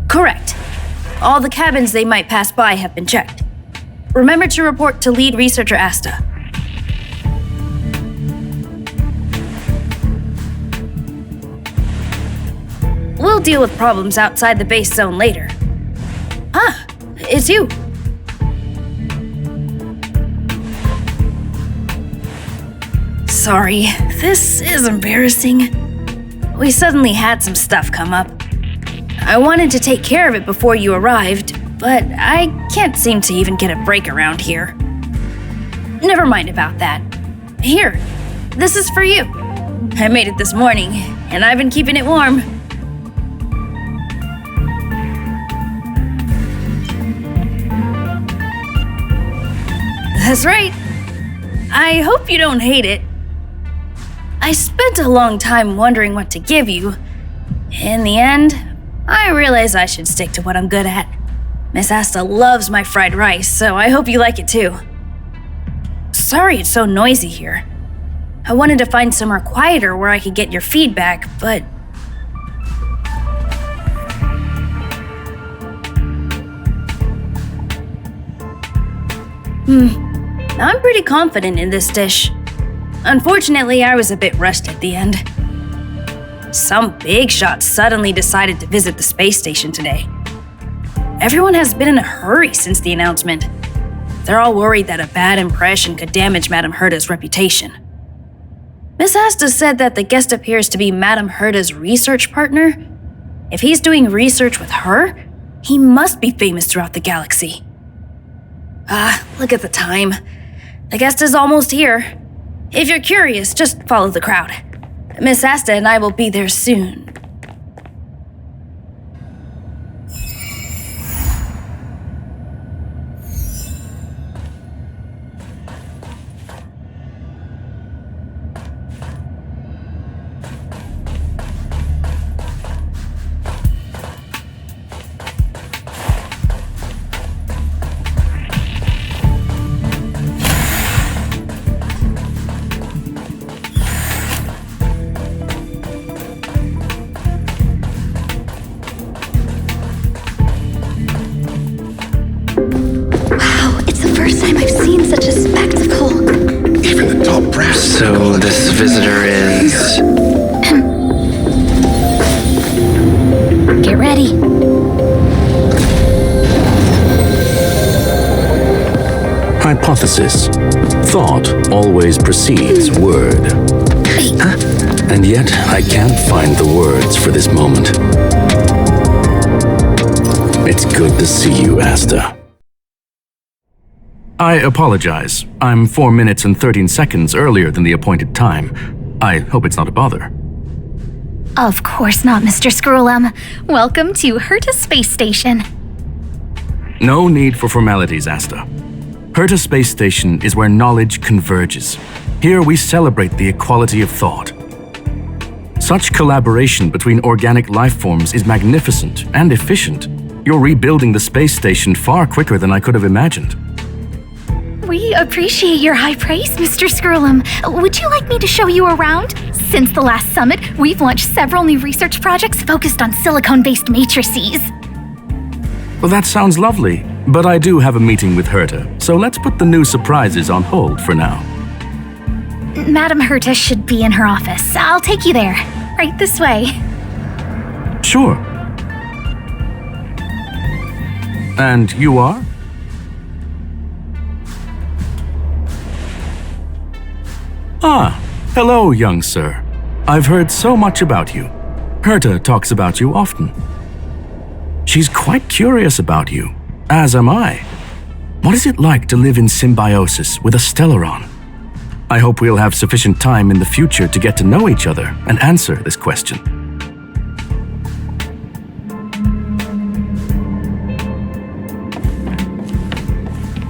Correct. All the cabins they might pass by have been checked. Remember to report to lead researcher Asta. We'll deal with problems outside the base zone later. Ah, it's you. Sorry, this is embarrassing. We suddenly had some stuff come up. I wanted to take care of it before you arrived, but I can't seem to even get a break around here. Never mind about that. Here, this is for you. I made it this morning, and I've been keeping it warm. That's right. I hope you don't hate it. I spent a long time wondering what to give you. In the end, I realized I should stick to what I'm good at. Miss Asta loves my fried rice, so I hope you like it too. Sorry it's so noisy here. I wanted to find somewhere quieter where I could get your feedback, but... I'm pretty confident in this dish. Unfortunately, I was a bit rushed at the end. Some big shot suddenly decided to visit the space station today. Everyone has been in a hurry since the announcement. They're all worried that a bad impression could damage Madame Herta's reputation. Miss Asta said that the guest appears to be Madame Herta's research partner. If he's doing research with her, he must be famous throughout the galaxy. Look at the time. The guest is almost here. If you're curious, just follow the crowd. Miss Asta and I will be there soon. So this visitor is... Get ready. Hypothesis. Thought always precedes word. And yet, I can't find the words for this moment. It's good to see you, Asta. I apologize. I'm 4 minutes and 13 seconds earlier than the appointed time. I hope it's not a bother. Of course not, Mr. Scrollum. Welcome to Herta Space Station. No need for formalities, Asta. Herta Space Station is where knowledge converges. Here we celebrate the equality of thought. Such collaboration between organic life forms is magnificent and efficient. You're rebuilding the space station far quicker than I could have imagined. We appreciate your high praise, Mr. Scrollum. Would you like me to show you around? Since the last summit, we've launched several new research projects focused on silicone-based matrices. Well, that sounds lovely, but I do have a meeting with Herta, so let's put the new surprises on hold for now. Madame Herta should be in her office. I'll take you there. Right this way. Sure. And you are? Ah, hello, young sir. I've heard so much about you. Herta talks about you often. She's quite curious about you, as am I. What is it like to live in symbiosis with a Stellaron? I hope we'll have sufficient time in the future to get to know each other and answer this question.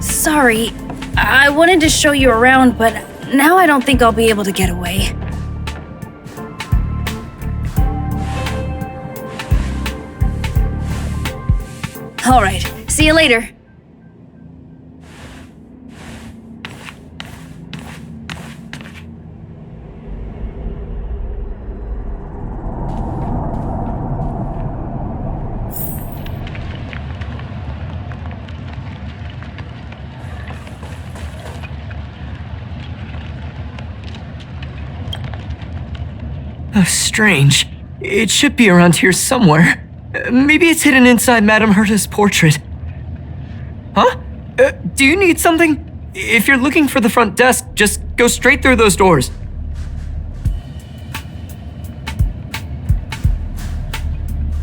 Sorry, I wanted to show you around, but now I don't think I'll be able to get away. All right, see you later. Strange. It should be around here somewhere. Maybe it's hidden inside Madame Herta's portrait. Huh? Do you need something? If you're looking for the front desk, just go straight through those doors.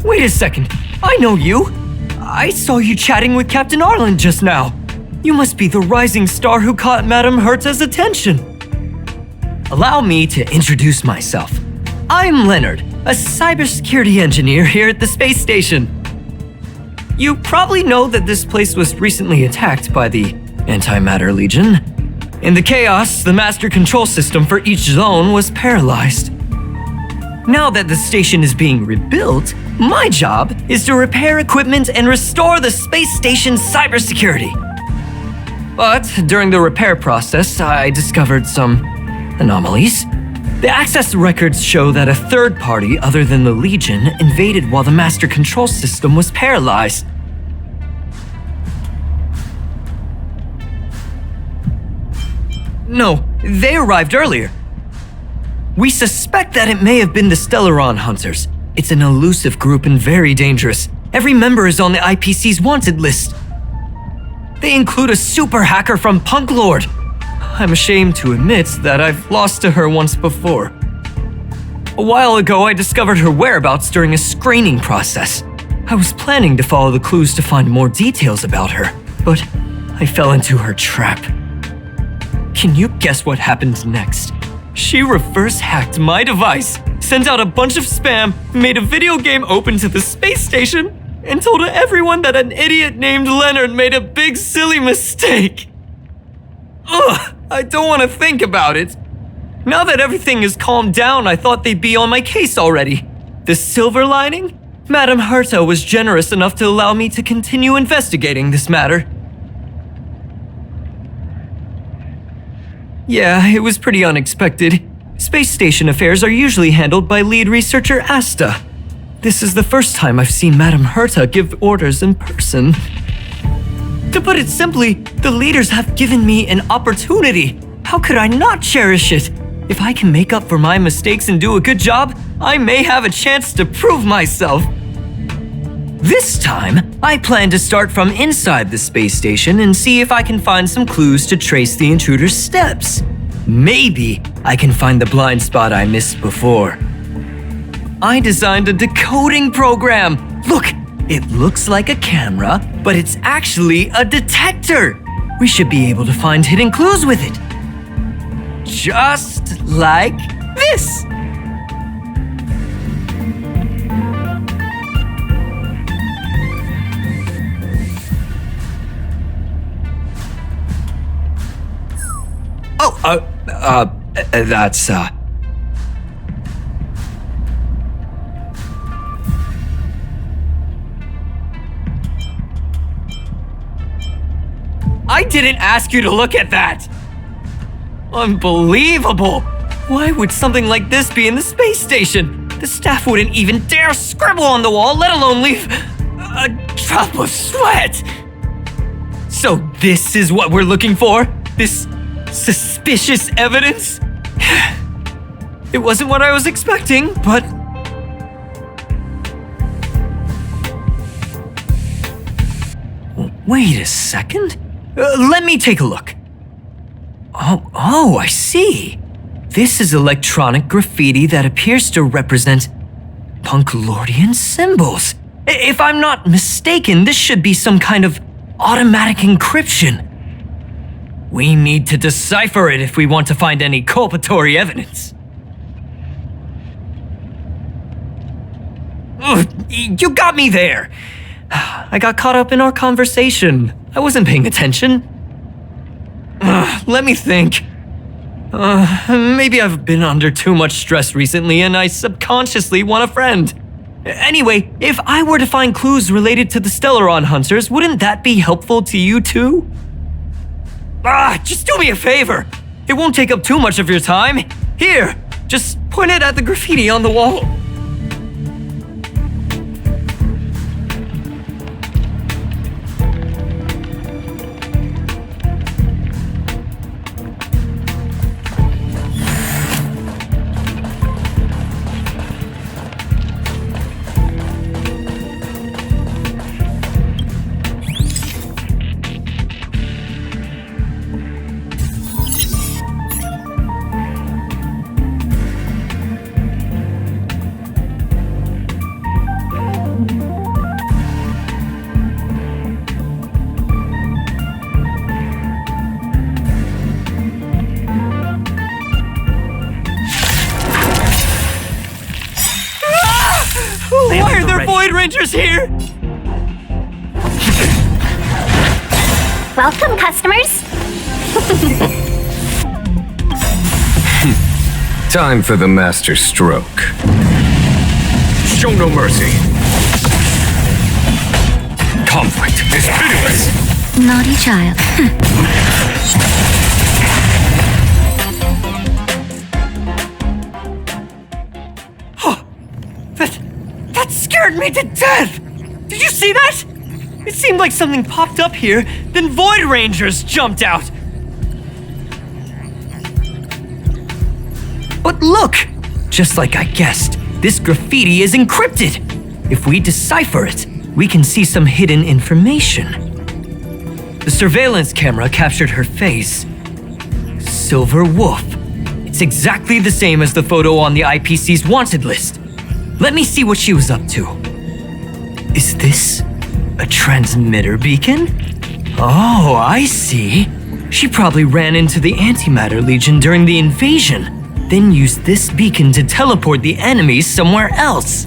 Wait a second. I know you. I saw you chatting with Captain Arlen just now. You must be the rising star who caught Madame Herta's attention. Allow me to introduce myself. I'm Leonard, a cybersecurity engineer here at the space station. You probably know that this place was recently attacked by the Antimatter Legion. In the chaos, the master control system for each zone was paralyzed. Now that the station is being rebuilt, my job is to repair equipment and restore the space station's cybersecurity. But during the repair process, I discovered some anomalies. The access records show that a third party other than the Legion invaded while the master control system was paralyzed. No, they arrived earlier. We suspect that it may have been the Stellaron Hunters. It's an elusive group and very dangerous. Every member is on the IPC's wanted list. They include a super hacker from Punk Lord. I'm ashamed to admit that I've lost to her once before. A while ago, I discovered her whereabouts during a screening process. I was planning to follow the clues to find more details about her, but I fell into her trap. Can you guess what happened next? She reverse hacked my device, sent out a bunch of spam, made a video game open to the space station, and told everyone that an idiot named Leonard made a big silly mistake. Ugh, I don't want to think about it. Now that everything is calmed down, I thought they'd be on my case already. The silver lining? Madame Herta was generous enough to allow me to continue investigating this matter. Yeah, it was pretty unexpected. Space station affairs are usually handled by lead researcher Asta. This is the first time I've seen Madame Herta give orders in person. To put it simply, the leaders have given me an opportunity. How could I not cherish it? If I can make up for my mistakes and do a good job, I may have a chance to prove myself. This time, I plan to start from inside the space station and see if I can find some clues to trace the intruder's steps. Maybe I can find the blind spot I missed before. I designed a decoding program. Look! It looks like a camera, but it's actually a detector. We should be able to find hidden clues with it. Just like this. That's I didn't ask you to look at that! Unbelievable! Why would something like this be in the space station? The staff wouldn't even dare scribble on the wall, let alone leave a drop of sweat! So this is what we're looking for? This suspicious evidence? It wasn't what I was expecting, but... Wait a second? Let me take a look. Oh, I see. This is electronic graffiti that appears to represent Punklordian symbols. If I'm not mistaken, this should be some kind of automatic encryption. We need to decipher it if we want to find any culpatory evidence. Ugh, you got me there. I got caught up in our conversation. I wasn't paying attention. Let me think. Maybe I've been under too much stress recently and I subconsciously want a friend. Anyway, if I were to find clues related to the Stellaron Hunters, wouldn't that be helpful to you too? Just do me a favor. It won't take up too much of your time. Here, just point it at the graffiti on the wall. Why are there Void Rangers here? Welcome, customers. Time for the master stroke. Show no mercy. Conflict is pitiless. Naughty child. That scared me to death! Did you see that? It seemed like something popped up here, then Void Rangers jumped out. But look! Just like I guessed, this graffiti is encrypted. If we decipher it, we can see some hidden information. The surveillance camera captured her face. Silver Wolf. It's exactly the same as the photo on the IPC's wanted list. Let me see what she was up to. Is this a transmitter beacon? Oh, I see. She probably ran into the Antimatter Legion during the invasion, then used this beacon to teleport the enemies somewhere else.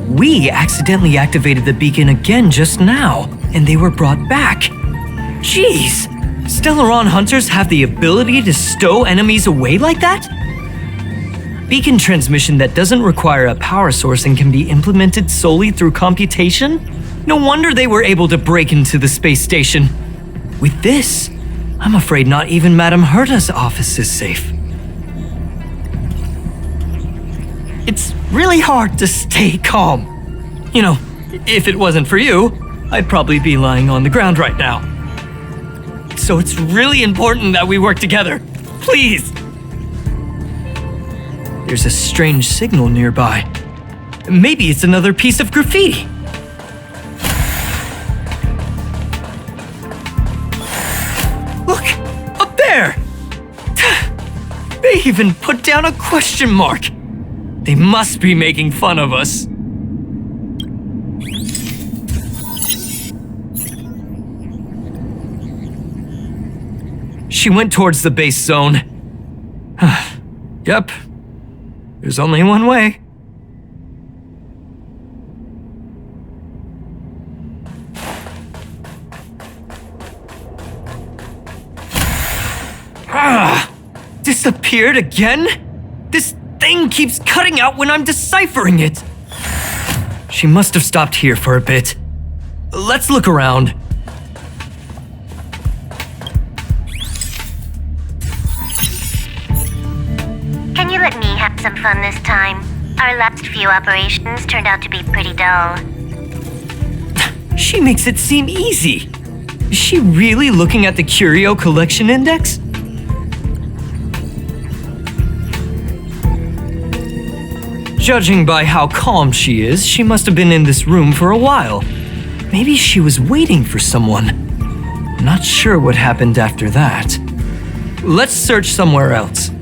We accidentally activated the beacon again just now, and they were brought back. Jeez, Stellaron Hunters have the ability to stow enemies away like that? Beacon transmission that doesn't require a power source and can be implemented solely through computation? No wonder they were able to break into the space station. With this, I'm afraid not even Madame Herta's office is safe. It's really hard to stay calm. You know, if it wasn't for you, I'd probably be lying on the ground right now. So it's really important that we work together. Please! There's a strange signal nearby. Maybe it's another piece of graffiti. Look! Up there! They even put down a question mark. They must be making fun of us. She went towards the base zone. Yep. There's only one way. Disappeared again? This thing keeps cutting out when I'm deciphering it. She must have stopped here for a bit. Let's look around. Can you let me have some fun this time? Our last few operations turned out to be pretty dull. She makes it seem easy. Is she really looking at the Curio Collection Index? Judging by how calm she is, she must have been in this room for a while. Maybe she was waiting for someone. Not sure what happened after that. Let's search somewhere else.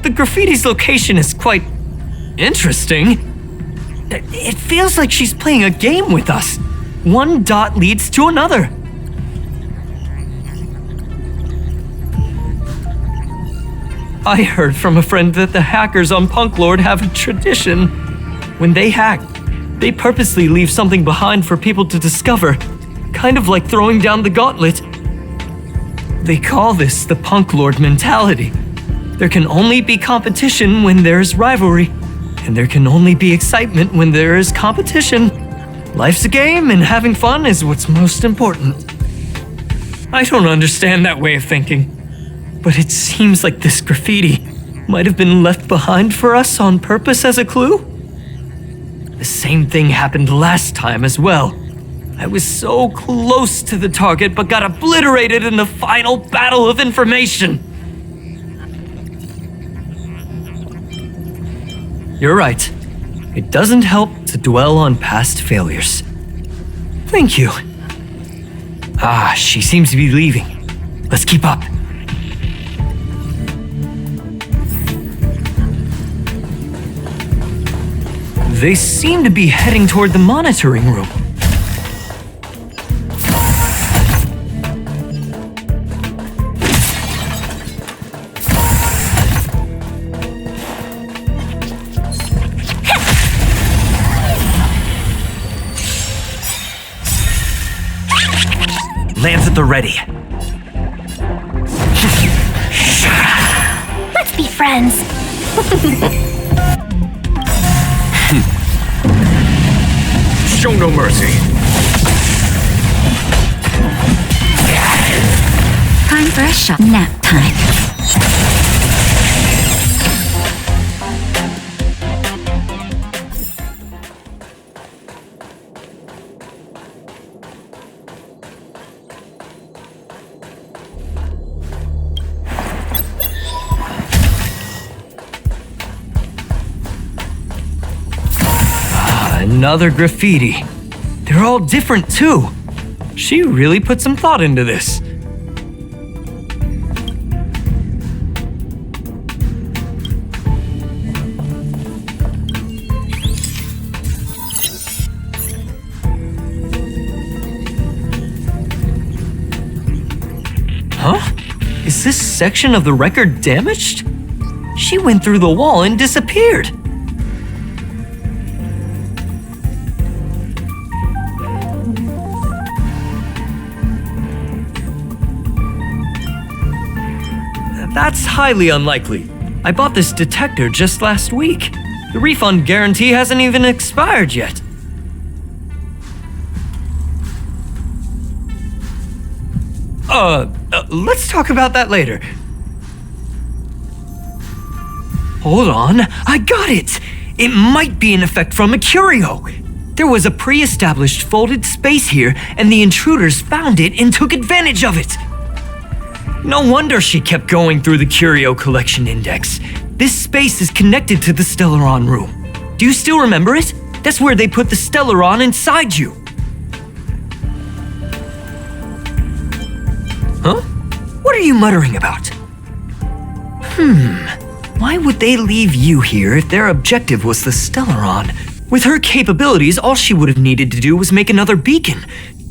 The graffiti's location is quite interesting. It feels like she's playing a game with us. One dot leads to another. I heard from a friend that the hackers on Punk Lord have a tradition. When they hack, they purposely leave something behind for people to discover, kind of like throwing down the gauntlet. They call this the Punk Lord mentality. There can only be competition when there's rivalry, and there can only be excitement when there is competition. Life's a game, and having fun is what's most important. I don't understand that way of thinking, but it seems like this graffiti might have been left behind for us on purpose as a clue. The same thing happened last time as well. I was so close to the target, but got obliterated in the final battle of information. You're right. It doesn't help to dwell on past failures. Thank you. Ah, she seems to be leaving. Let's keep up. They seem to be heading toward the monitoring room. Lance at the ready. Let's be friends. Show no mercy. Time for a shot. Nap time. Another graffiti. They're all different too. She really put some thought into this. Huh? Is this section of the record damaged? She went through the wall and disappeared. That's highly unlikely. I bought this detector just last week. The refund guarantee hasn't even expired yet. Let's talk about that later. Hold on, I got it! It might be an effect from a curio. There was a pre-established folded space here, and the intruders found it and took advantage of it. No wonder she kept going through the curio collection index. This space is connected to the Stellaron room. Do you still remember it? That's where they put the Stellaron inside you. Huh? What are you muttering about? Why would they leave you here if their objective was the Stellaron? With her capabilities, all she would have needed to do was make another beacon.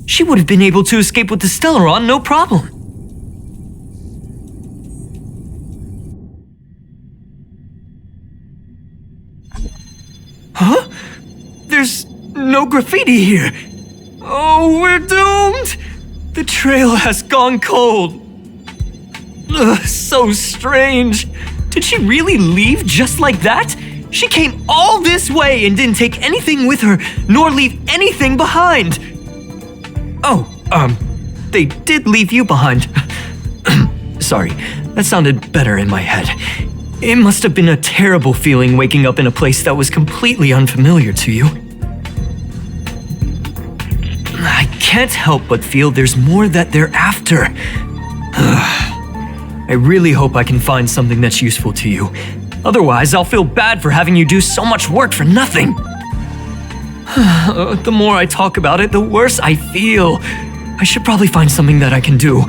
She would have been able to escape with the Stellaron, no problem. Huh? There's no graffiti here. Oh, we're doomed! The trail has gone cold. Ugh, so strange. Did she really leave just like that? She came all this way and didn't take anything with her, nor leave anything behind. Oh, they did leave you behind. Sorry, that sounded better in my head. It must have been a terrible feeling waking up in a place that was completely unfamiliar to you. I can't help but feel there's more that they're after. I really hope I can find something that's useful to you. Otherwise, I'll feel bad for having you do so much work for nothing. The more I talk about it, the worse I feel. I should probably find something that I can do.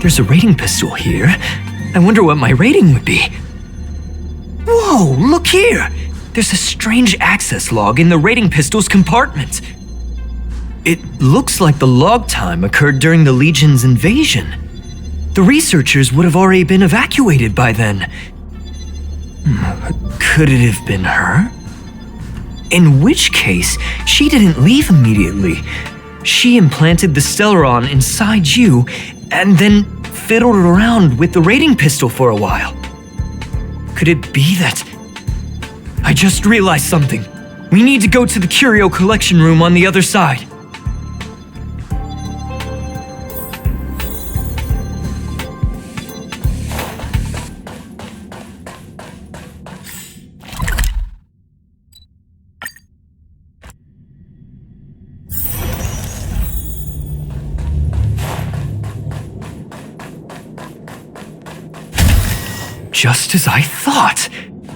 There's a rating pistol here. I wonder what my rating would be. Whoa, look here! There's a strange access log in the rating pistol's compartment. It looks like the log time occurred during the Legion's invasion. The researchers would have already been evacuated by then. Could it have been her? In which case, she didn't leave immediately. She implanted the Stellaron inside you and then fiddled around with the raiding pistol for a while. Could it be that... I just realized something. We need to go to the curio collection room on the other side. Just as I thought.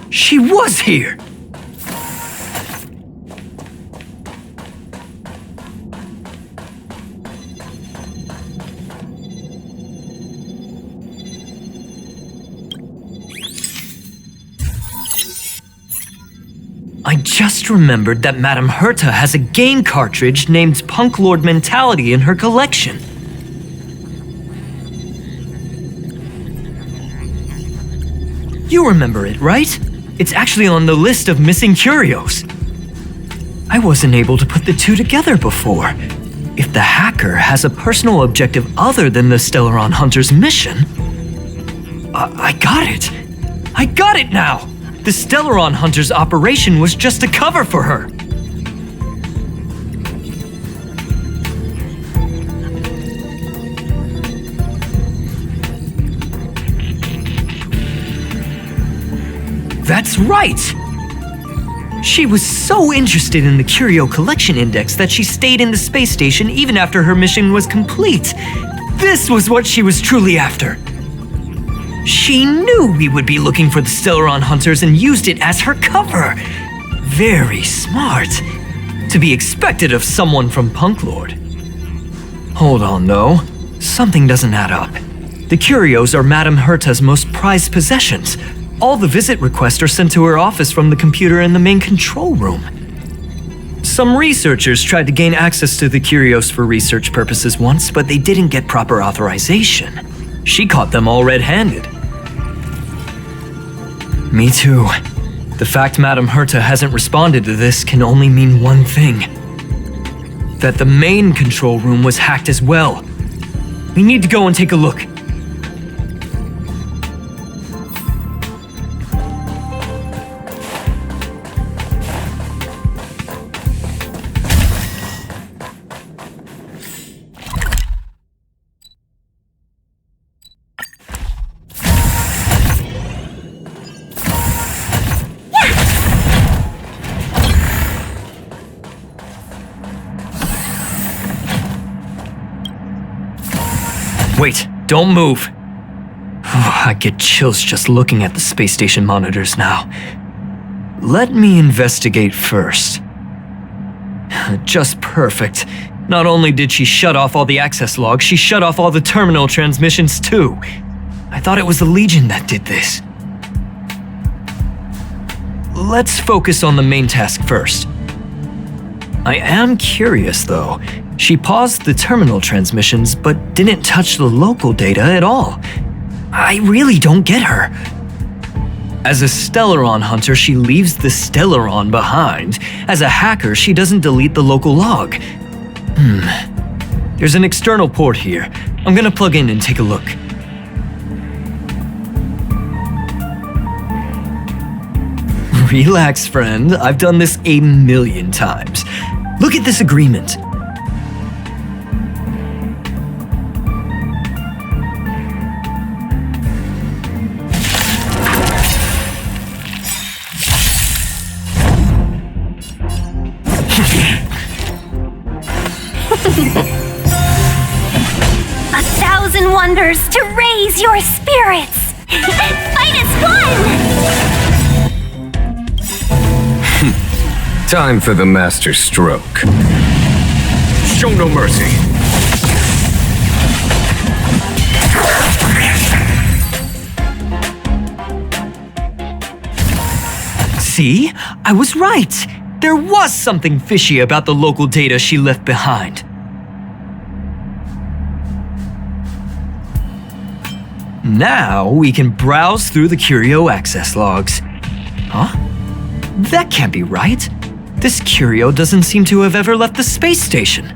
She was here! I just remembered that Madame Herta has a game cartridge named Punk Lord Mentality in her collection. You remember it, right? It's actually on the list of missing curios. I wasn't able to put the two together before. If the hacker has a personal objective other than the Stellaron Hunter's mission... I got it! I got it now! The Stellaron Hunter's operation was just a cover for her! That's right! She was so interested in the Curio Collection Index that she stayed in the space station even after her mission was complete. This was what she was truly after. She knew we would be looking for the Stellaron Hunters and used it as her cover. Very smart. To be expected of someone from Punk Lord. Hold on, though. Something doesn't add up. The curios are Madame Herta's most prized possessions. All the visit requests are sent to her office from the computer in the main control room. Some researchers tried to gain access to the curios for research purposes once, but they didn't get proper authorization. She caught them all red-handed. Me too. The fact Madame Herta hasn't responded to this can only mean one thing. That the main control room was hacked as well. We need to go and take a look. Wait, don't move. I get chills just looking at the space station monitors now. Let me investigate first. Just perfect. Not only did she shut off all the access logs, she shut off all the terminal transmissions too. I thought it was the Legion that did this. Let's focus on the main task first. I am curious though. She paused the terminal transmissions, but didn't touch the local data at all. I really don't get her. As a Stellaron hunter, she leaves the Stellaron behind. As a hacker, she doesn't delete the local log. There's an external port here. I'm gonna plug in and take a look. Relax, friend. I've done this 1,000,000 times. Look at this agreement. Wonders to raise your spirits! Fight as one! Time for the master stroke. Show no mercy. See? I was right! There was something fishy about the local data she left behind. Now we can browse through the curio access logs. Huh? That can't be right. This curio doesn't seem to have ever left the space station.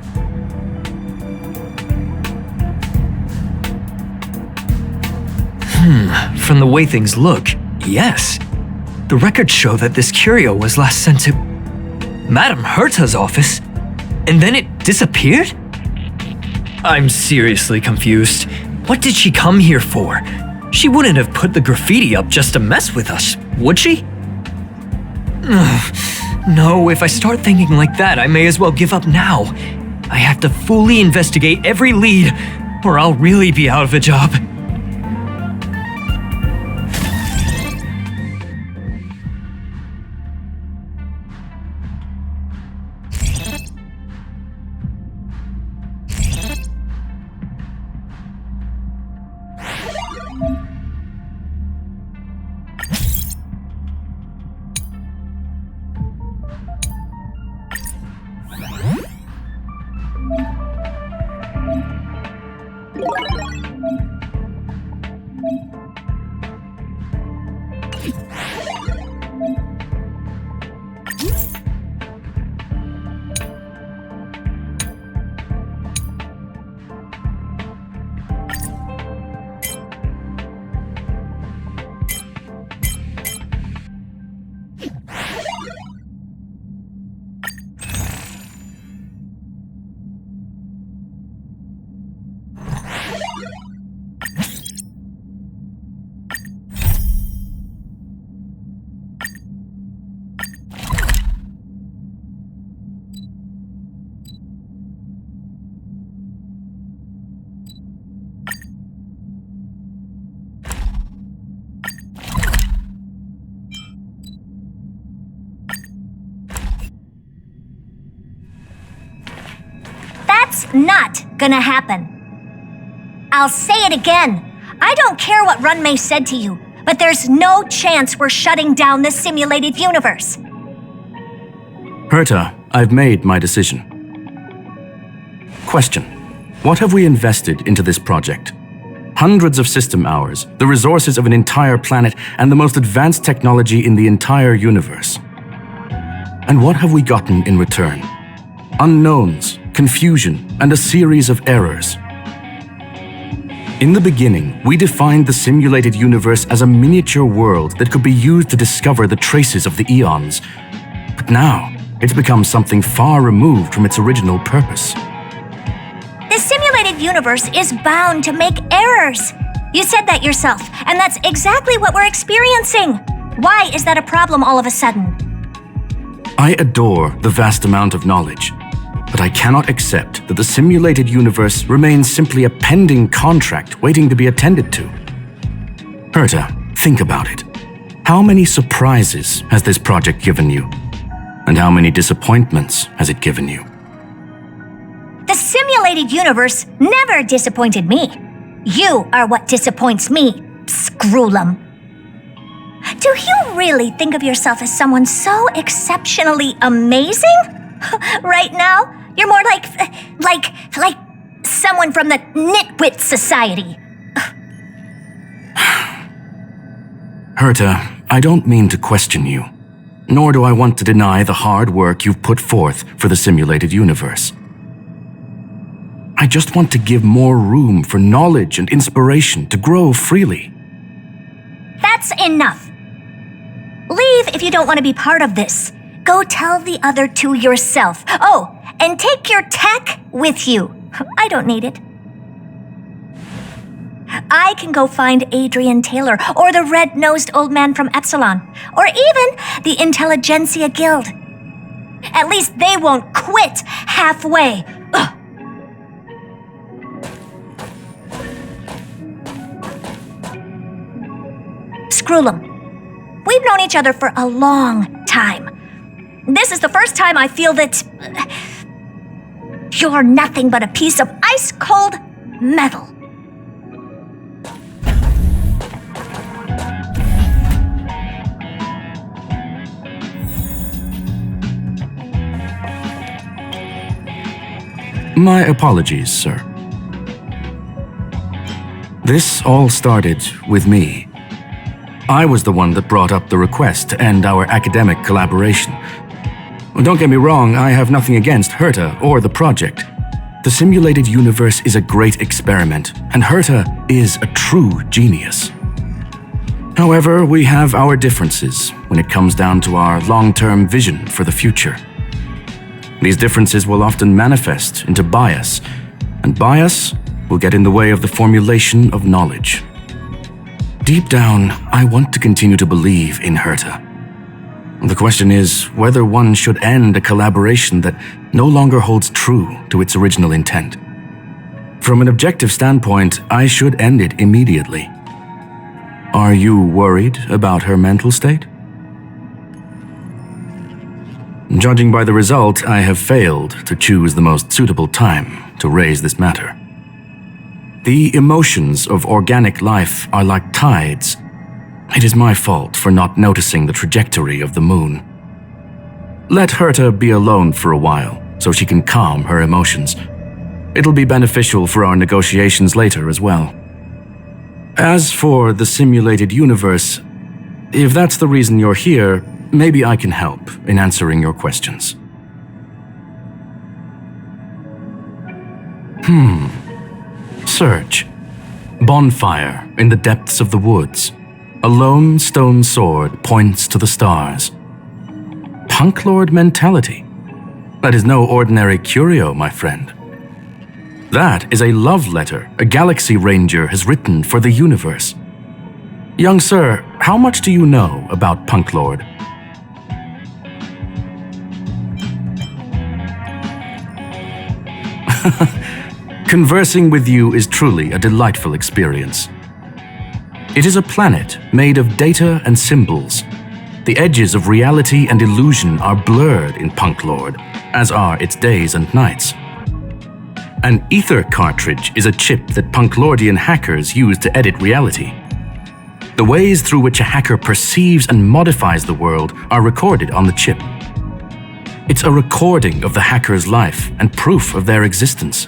From the way things look, yes. The records show that this curio was last sent to Madame Herta's office, and then it disappeared? I'm seriously confused. What did she come here for? She wouldn't have put the graffiti up just to mess with us, would she? No, if I start thinking like that, I may as well give up now. I have to fully investigate every lead, or I'll really be out of a job. That's not gonna happen. I'll say it again. I don't care what Runmei said to you, but there's no chance we're shutting down the simulated universe. Herta, I've made my decision. Question: what have we invested into this project? Hundreds of system hours, the resources of an entire planet, and the most advanced technology in the entire universe. And what have we gotten in return? Unknowns, confusion, and a series of errors. In the beginning, we defined the simulated universe as a miniature world that could be used to discover the traces of the eons. But now, it's become something far removed from its original purpose. The simulated universe is bound to make errors. You said that yourself, and that's exactly what we're experiencing. Why is that a problem all of a sudden? I adore the vast amount of knowledge, but I cannot accept that the simulated universe remains simply a pending contract waiting to be attended to. Herta, think about it. How many surprises has this project given you? And how many disappointments has it given you? The simulated universe never disappointed me. You are what disappoints me, Scroolum. Do you really think of yourself as someone so exceptionally amazing? Right now, you're more like someone from the Nitwit Society. Herta, I don't mean to question you, nor do I want to deny the hard work you've put forth for the simulated universe. I just want to give more room for knowledge and inspiration to grow freely. That's enough. Leave if you don't want to be part of this. Go tell the other two yourself. Oh, and take your tech with you. I don't need it. I can go find Adrian Taylor or the red-nosed old man from Epsilon, or even the Intelligentsia Guild. At least they won't quit halfway. Ugh. Scroolum, we've known each other for a long time. This is the first time I feel that you're nothing but a piece of ice-cold metal. My apologies, sir. This all started with me. I was the one that brought up the request to end our academic collaboration. Don't get me wrong, I have nothing against Herta or the project. The simulated universe is a great experiment, and Herta is a true genius. However, we have our differences when it comes down to our long-term vision for the future. These differences will often manifest into bias, and bias will get in the way of the formulation of knowledge. Deep down, I want to continue to believe in Herta. The question is whether one should end a collaboration that no longer holds true to its original intent. From an objective standpoint, I should end it immediately. Are you worried about her mental state? Judging by the result, I have failed to choose the most suitable time to raise this matter. The emotions of organic life are like tides. It is my fault for not noticing the trajectory of the moon. Let Herta be alone for a while, so she can calm her emotions. It'll be beneficial for our negotiations later as well. As for the simulated universe, if that's the reason you're here, maybe I can help in answering your questions. Search. Bonfire in the depths of the woods. A lone stone sword points to the stars. Punk Lord mentality. That is no ordinary curio, my friend. That is a love letter a Galaxy Ranger has written for the universe. Young sir, how much do you know about Punk Lord? Conversing with you is truly a delightful experience. It is a planet made of data and symbols. The edges of reality and illusion are blurred in Punk Lord, as are its days and nights. An ether cartridge is a chip that Punk Lordian hackers use to edit reality. The ways through which a hacker perceives and modifies the world are recorded on the chip. It's a recording of the hacker's life and proof of their existence.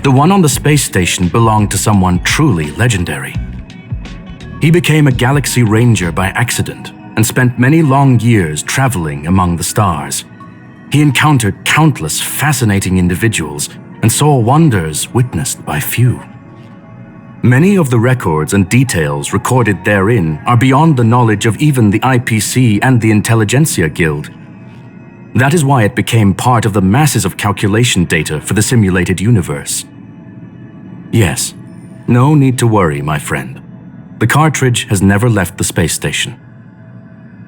The one on the space station belonged to someone truly legendary. He became a Galaxy Ranger by accident and spent many long years traveling among the stars. He encountered countless fascinating individuals and saw wonders witnessed by few. Many of the records and details recorded therein are beyond the knowledge of even the IPC and the Intelligentsia Guild. That is why it became part of the masses of calculation data for the simulated universe. Yes, no need to worry, my friend. The cartridge has never left the space station.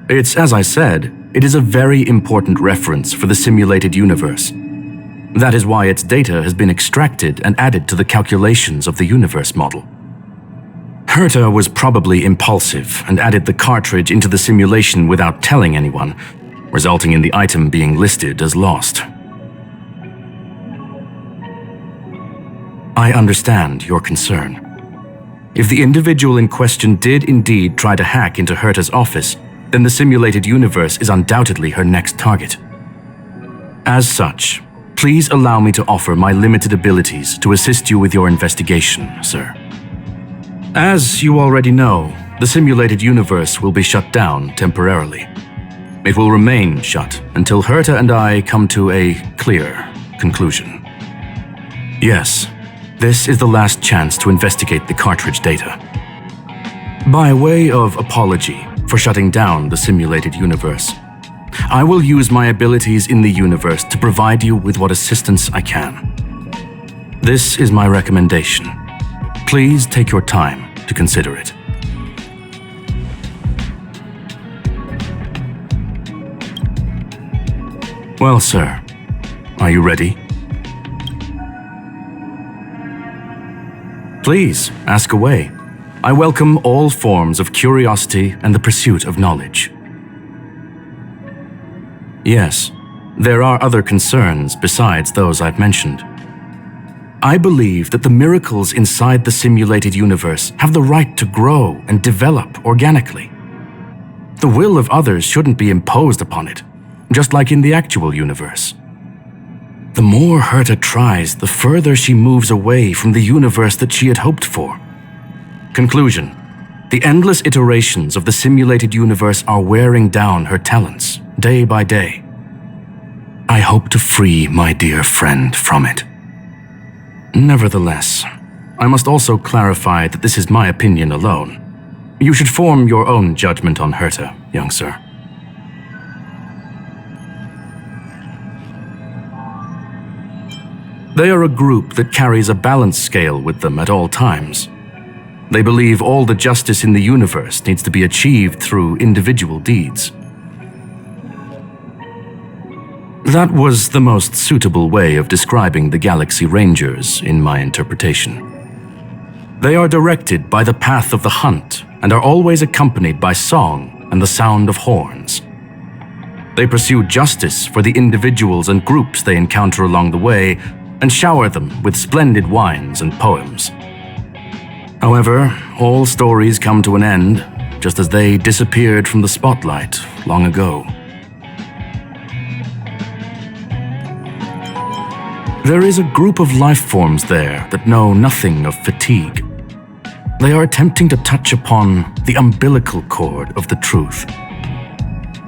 It's as I said, it is a very important reference for the simulated universe. That is why its data has been extracted and added to the calculations of the universe model. Herta was probably impulsive and added the cartridge into the simulation without telling anyone, resulting in the item being listed as lost. I understand your concern. If the individual in question did indeed try to hack into Herta's office, then the simulated universe is undoubtedly her next target. As such, please allow me to offer my limited abilities to assist you with your investigation, sir. As you already know, the simulated universe will be shut down temporarily. It will remain shut until Herta and I come to a clear conclusion. Yes, this is the last chance to investigate the cartridge data. By way of apology for shutting down the simulated universe, I will use my abilities in the universe to provide you with what assistance I can. This is my recommendation. Please take your time to consider it. Well, sir, are you ready? Please, ask away. I welcome all forms of curiosity and the pursuit of knowledge. Yes, there are other concerns besides those I've mentioned. I believe that the miracles inside the simulated universe have the right to grow and develop organically. The will of others shouldn't be imposed upon it, just like in the actual universe. The more Herta tries, the further she moves away from the universe that she had hoped for. Conclusion. The endless iterations of the simulated universe are wearing down her talents, day by day. I hope to free my dear friend from it. Nevertheless, I must also clarify that this is my opinion alone. You should form your own judgment on Herta, young sir. They are a group that carries a balance scale with them at all times. They believe all the justice in the universe needs to be achieved through individual deeds. That was the most suitable way of describing the Galaxy Rangers, in my interpretation. They are directed by the path of the hunt and are always accompanied by song and the sound of horns. They pursue justice for the individuals and groups they encounter along the way and shower them with splendid wines and poems. However, all stories come to an end, just as they disappeared from the spotlight long ago. There is a group of life forms there that know nothing of fatigue. They are attempting to touch upon the umbilical cord of the truth.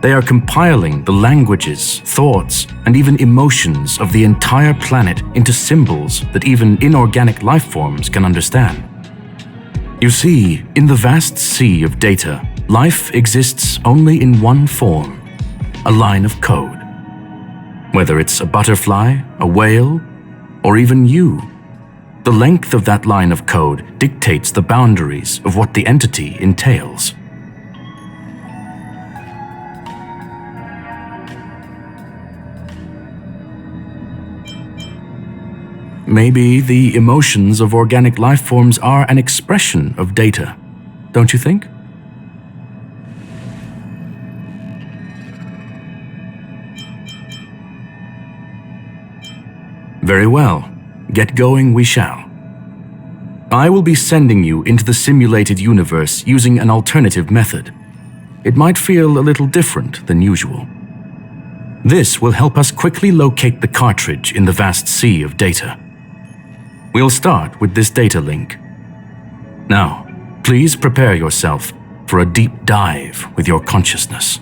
They are compiling the languages, thoughts, and even emotions of the entire planet into symbols that even inorganic life forms can understand. You see, in the vast sea of data, life exists only in one form, a line of code. Whether it's a butterfly, a whale, or even you, the length of that line of code dictates the boundaries of what the entity entails. Maybe the emotions of organic life forms are an expression of data, don't you think? Very well. Get going we shall. I will be sending you into the simulated universe using an alternative method. It might feel a little different than usual. This will help us quickly locate the cartridge in the vast sea of data. We'll start with this data link. Now, please prepare yourself for a deep dive with your consciousness.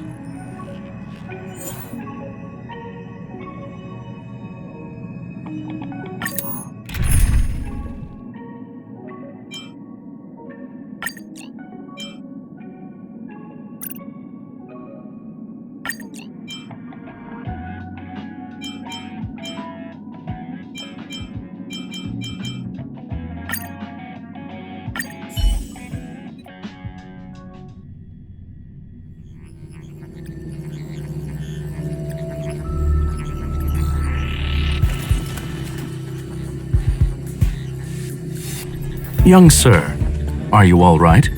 Young sir, are you all right?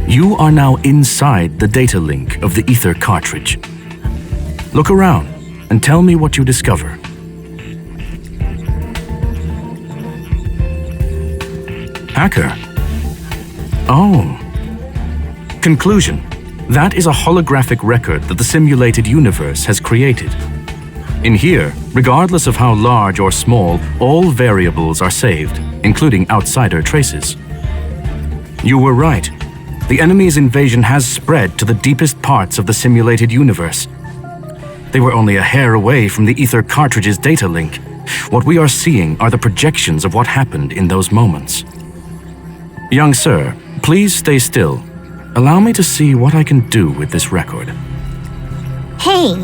You are now inside the data link of the ether cartridge. Look around and tell me what you discover. Hacker? Oh. Conclusion. That is a holographic record that the simulated universe has created. In here, regardless of how large or small, all variables are saved, including outsider traces. You were right. The enemy's invasion has spread to the deepest parts of the simulated universe. They were only a hair away from the ether cartridge's data link. What we are seeing are the projections of what happened in those moments. Young sir, please stay still. Allow me to see what I can do with this record. Hey,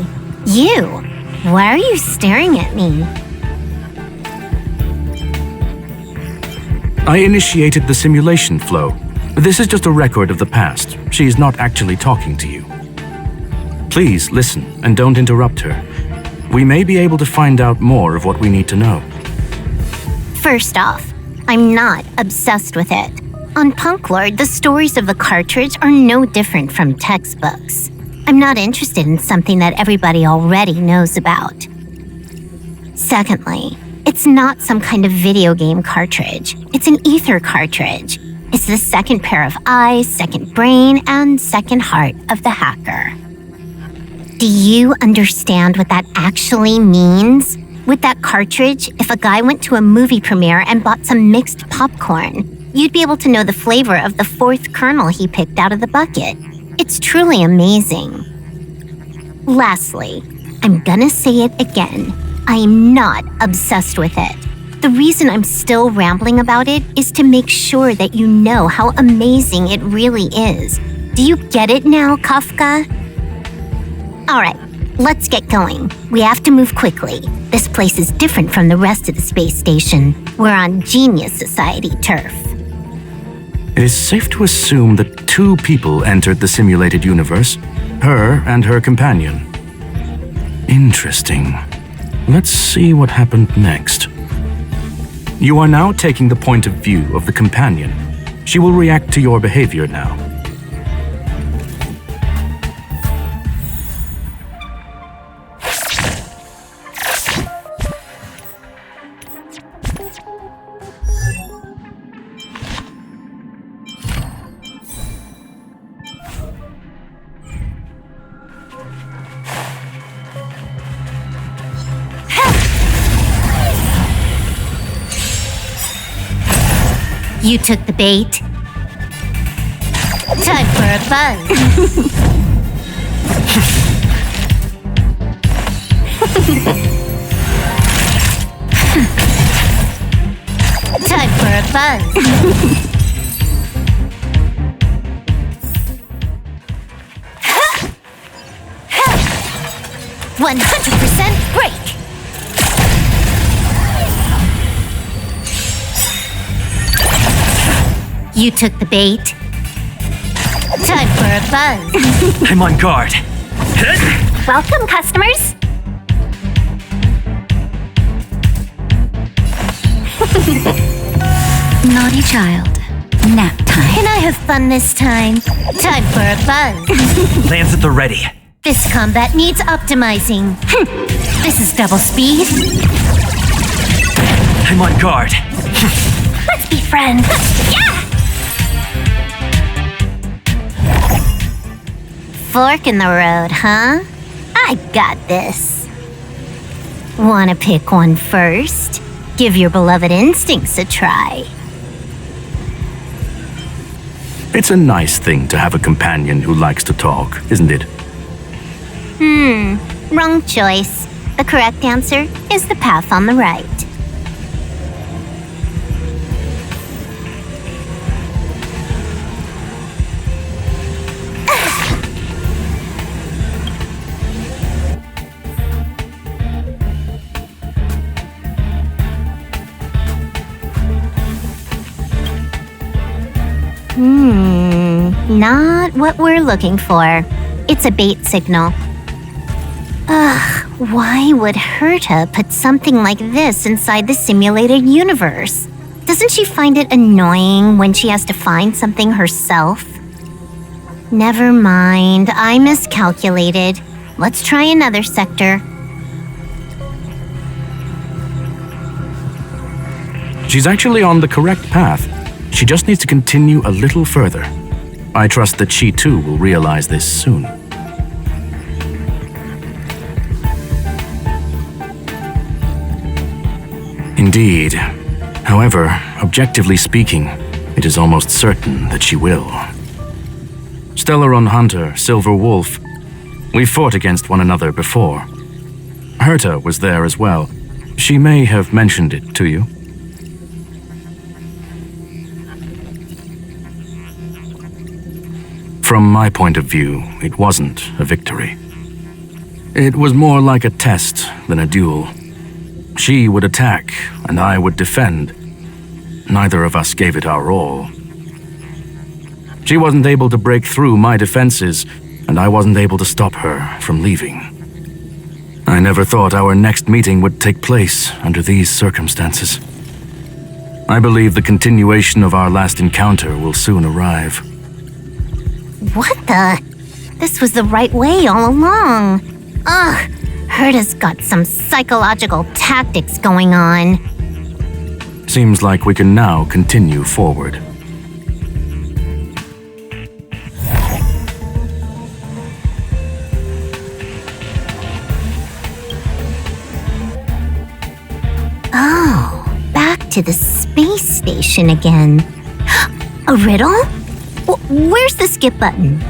you! Why are you staring at me? I initiated the simulation flow. This is just a record of the past. She is not actually talking to you. Please listen and don't interrupt her. We may be able to find out more of what we need to know. First off, I'm not obsessed with it. On Punk Lord, the stories of the cartridge are no different from textbooks. I'm not interested in something that everybody already knows about. Secondly, it's not some kind of video game cartridge. It's an ether cartridge. It's the second pair of eyes, second brain, and second heart of the hacker. Do you understand what that actually means? With that cartridge, if a guy went to a movie premiere and bought some mixed popcorn, you'd be able to know the flavor of the fourth kernel he picked out of the bucket. It's truly amazing. Lastly, I'm gonna say it again. I am not obsessed with it. The reason I'm still rambling about it is to make sure that you know how amazing it really is. Do you get it now, Kafka? All right, let's get going. We have to move quickly. This place is different from the rest of the space station. We're on Genius Society turf. It is safe to assume that 2 people entered the simulated universe, her and her companion. Interesting. Let's see what happened next. You are now taking the point of view of the companion. She will react to your behavior now. You took the bait. Time for a buzz. Time for a buzz. 100% break. You took the bait. Time for a buzz. I'm on guard. Welcome, customers. Naughty child. Nap time. Can I have fun this time? Time for a buzz. Lands at the ready. This combat needs optimizing. This is double speed. I'm on guard. Let's be friends. Yeah! Fork in the road, huh? I got this. Wanna pick one first? Give your beloved instincts a try. It's a nice thing to have a companion who likes to talk, isn't it? Wrong choice. The correct answer is the path on the right. Not what we're looking for. It's a bait signal. Ugh, why would Herta put something like this inside the simulated universe? Doesn't she find it annoying when she has to find something herself? Never mind, I miscalculated. Let's try another sector. She's actually on the correct path. She just needs to continue a little further. I trust that she too will realize this soon. Indeed. However, objectively speaking, it is almost certain that she will. Stellaron Hunter, Silver Wolf. We fought against one another before. Herta was there as well. She may have mentioned it to you. From my point of view, it wasn't a victory. It was more like a test than a duel. She would attack, and I would defend. Neither of us gave it our all. She wasn't able to break through my defenses, and I wasn't able to stop her from leaving. I never thought our next meeting would take place under these circumstances. I believe the continuation of our last encounter will soon arrive. What the? This was the right way all along. Ugh, Herta's got some psychological tactics going on. Seems like we can now continue forward. to the space station again. A riddle? Where's the skip button?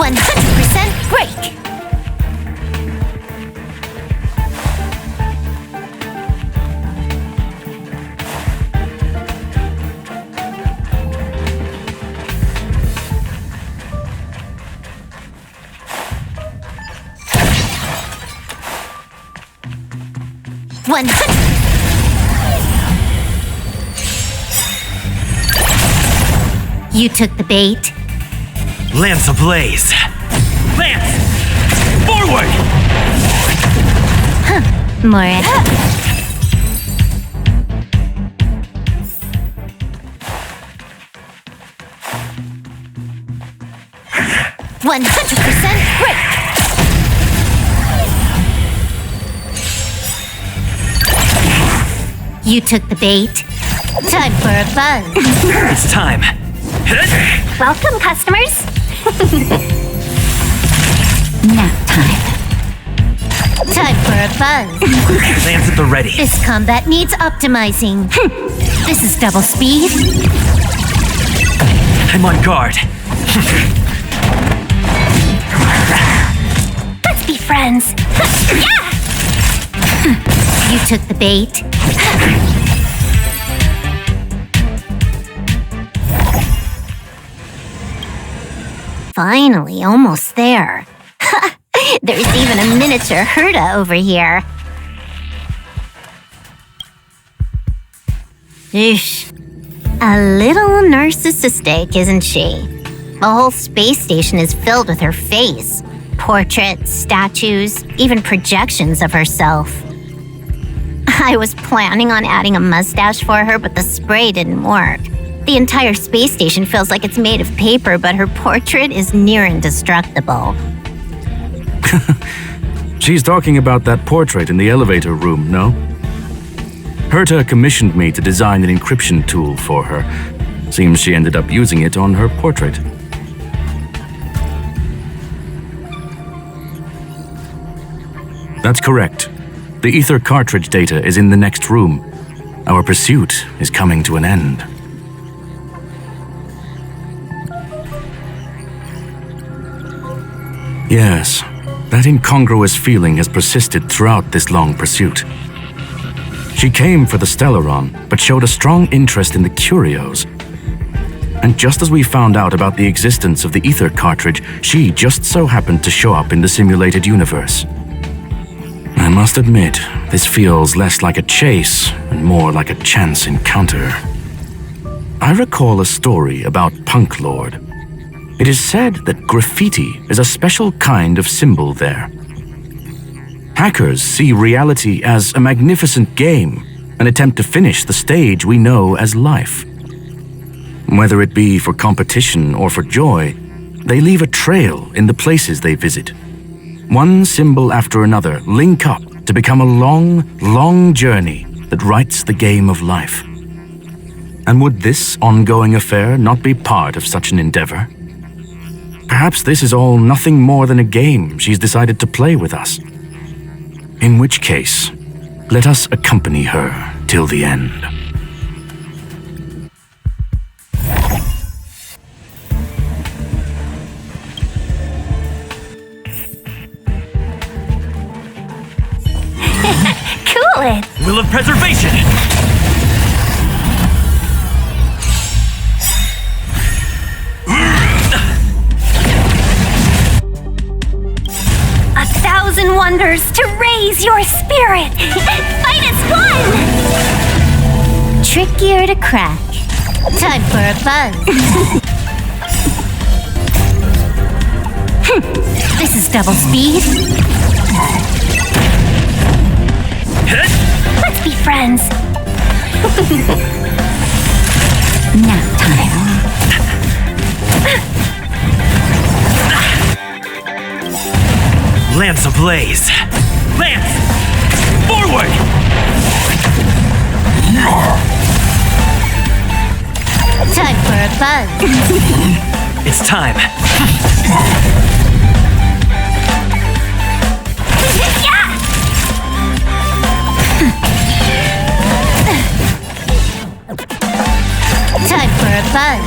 %, break! You took the bait. Lance ablaze! Lance! Forward! More at 100% break! You took the bait. Time for a buzz. It's time. Welcome, customers. Nap time. Time for a buzz. Lance at the ready. This combat needs optimizing. This is double speed. I'm on guard. Let's be friends. Yeah! You took the bait. Finally, almost there. There's even a miniature Herta over here. Eesh. A little narcissistic, isn't she? The whole space station is filled with her face. Portraits, statues, even projections of herself. I was planning on adding a mustache for her, but the spray didn't work. The entire space station feels like it's made of paper, but her portrait is near indestructible. She's talking about that portrait in the elevator room, no? Herta commissioned me to design an encryption tool for her. Seems she ended up using it on her portrait. That's correct. The ether cartridge data is in the next room. Our pursuit is coming to an end. Yes, that incongruous feeling has persisted throughout this long pursuit. She came for the Stellaron, but showed a strong interest in the curios. And just as we found out about the existence of the ether cartridge, she just so happened to show up in the simulated universe. I must admit, this feels less like a chase and more like a chance encounter. I recall a story about Punk Lord. It is said that graffiti is a special kind of symbol there. Hackers see reality as a magnificent game and attempt to finish the stage we know as life. Whether it be for competition or for joy, they leave a trail in the places they visit. One symbol after another link up to become a long, long journey that writes the game of life. And would this ongoing affair not be part of such an endeavor? Perhaps this is all nothing more than a game she's decided to play with us. In which case, let us accompany her till the end. Cool it. Will of preservation! 1,000 wonders to raise your spirit. Fight as one. Trickier to crack. Time for a buzz. This is double speed. Let's be friends. Nap time. Lance ablaze! Lance! Forward! Time for a buzz. It's time. Time for a buzz.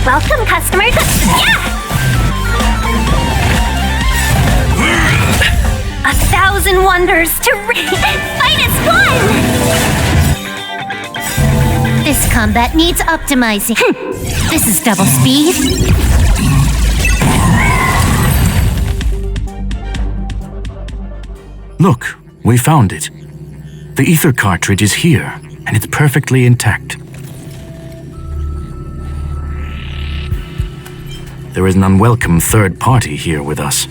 Welcome, customers. Yeah! 1,000 wonders to fight as one! This combat needs optimizing. This is double speed. Look, we found it. The ether cartridge is here, and it's perfectly intact. There is an unwelcome third party here with us.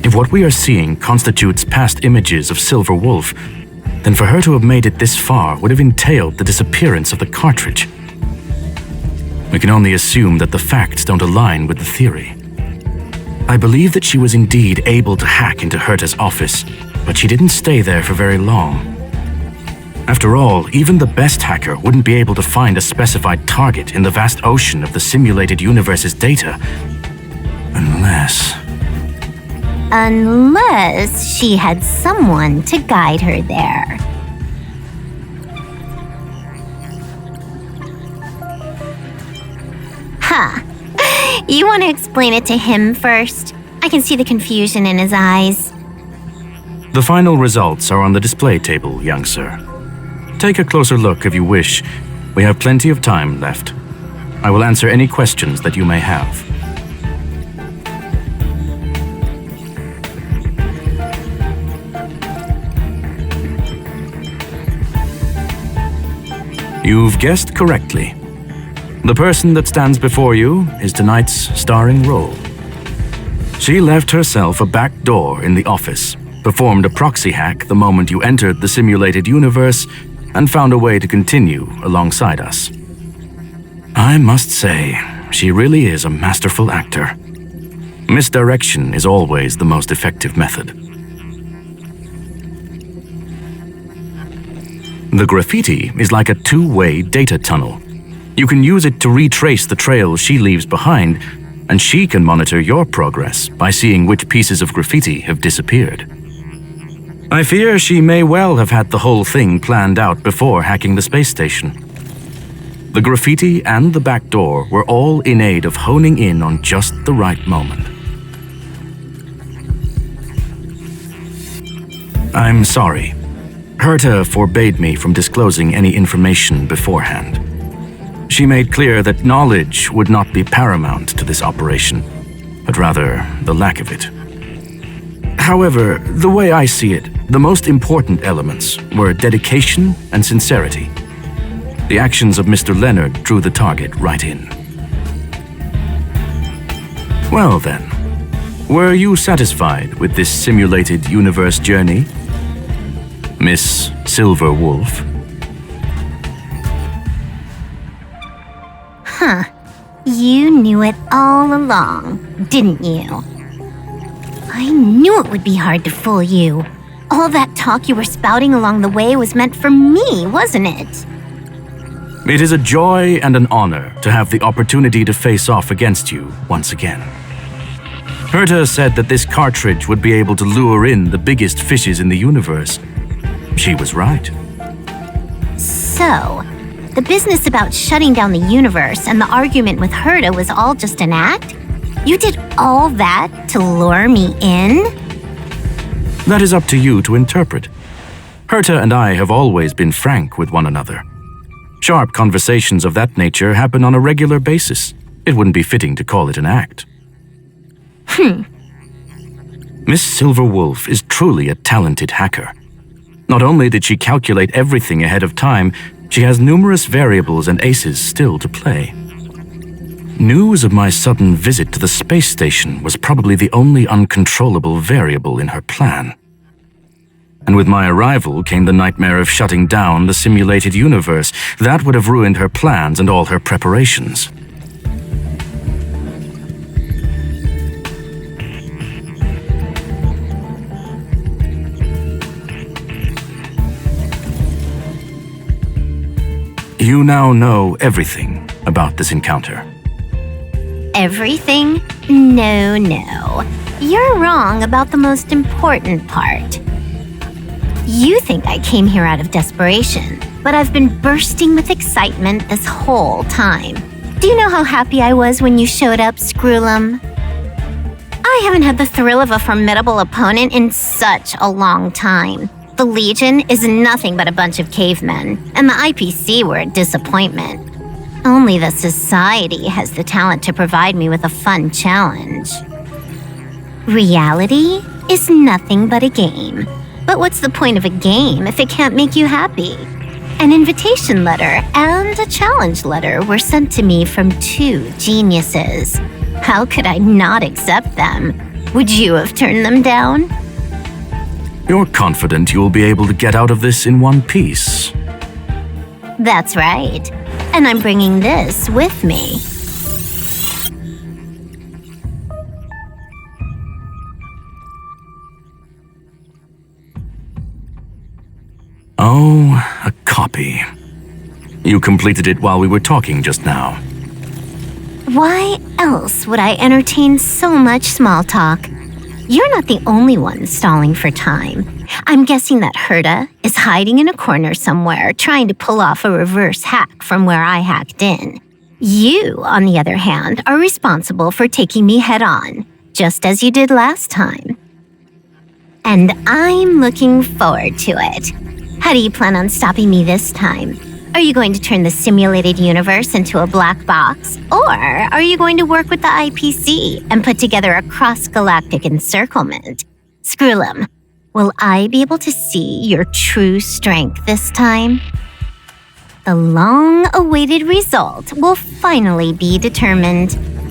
If what we are seeing constitutes past images of Silver Wolf, then for her to have made it this far would have entailed the disappearance of the cartridge. We can only assume that the facts don't align with the theory. I believe that she was indeed able to hack into Herta's office, but she didn't stay there for very long. After all, even the best hacker wouldn't be able to find a specified target in the vast ocean of the simulated universe's data. Unless she had someone to guide her there. Huh. You want to explain it to him first? I can see the confusion in his eyes. The final results are on the display table, young sir. Take a closer look if you wish. We have plenty of time left. I will answer any questions that you may have. You've guessed correctly. The person that stands before you is tonight's starring role. She left herself a back door in the office, performed a proxy hack the moment you entered the simulated universe, and found a way to continue alongside us. I must say, she really is a masterful actor. Misdirection is always the most effective method. The graffiti is like a two-way data tunnel. You can use it to retrace the trail she leaves behind, and she can monitor your progress by seeing which pieces of graffiti have disappeared. I fear she may well have had the whole thing planned out before hacking the space station. The graffiti and the back door were all in aid of honing in on just the right moment. I'm sorry. Herta forbade me from disclosing any information beforehand. She made clear that knowledge would not be paramount to this operation, but rather the lack of it. However, the way I see it, the most important elements were dedication and sincerity. The actions of Mr. Leonard drew the target right in. Well then, were you satisfied with this simulated universe journey, Miss Silver Wolf? Huh. You knew it all along, didn't you? I knew it would be hard to fool you. All that talk you were spouting along the way was meant for me, wasn't it? It is a joy and an honor to have the opportunity to face off against you once again. Herta said that this cartridge would be able to lure in the biggest fishes in the universe. She was right. So, the business about shutting down the universe and the argument with Herta was all just an act? You did all that to lure me in? That is up to you to interpret. Herta and I have always been frank with one another. Sharp conversations of that nature happen on a regular basis. It wouldn't be fitting to call it an act. Miss Silver Wolf is truly a talented hacker. Not only did she calculate everything ahead of time, she has numerous variables and aces still to play. News of my sudden visit to the space station was probably the only uncontrollable variable in her plan. And with my arrival came the nightmare of shutting down the simulated universe. That would have ruined her plans and all her preparations. You now know everything about this encounter. Everything? No, no. You're wrong about the most important part. You think I came here out of desperation, but I've been bursting with excitement this whole time. Do you know how happy I was when you showed up, Scroolum? I haven't had the thrill of a formidable opponent in such a long time. The Legion is nothing but a bunch of cavemen, and the IPC were a disappointment. Only the Society has the talent to provide me with a fun challenge. Reality is nothing but a game. But what's the point of a game if it can't make you happy? An invitation letter and a challenge letter were sent to me from 2 geniuses. How could I not accept them? Would you have turned them down? You're confident you'll be able to get out of this in one piece. That's right. And I'm bringing this with me. Oh, a copy. You completed it while we were talking just now. Why else would I entertain so much small talk? You're not the only one stalling for time. I'm guessing that Herta is hiding in a corner somewhere trying to pull off a reverse hack from where I hacked in. You, on the other hand, are responsible for taking me head-on, just as you did last time. And I'm looking forward to it. How do you plan on stopping me this time? Are you going to turn the simulated universe into a black box? Or are you going to work with the IPC and put together a cross-galactic encirclement? Scroolum, will I be able to see your true strength this time? The long-awaited result will finally be determined.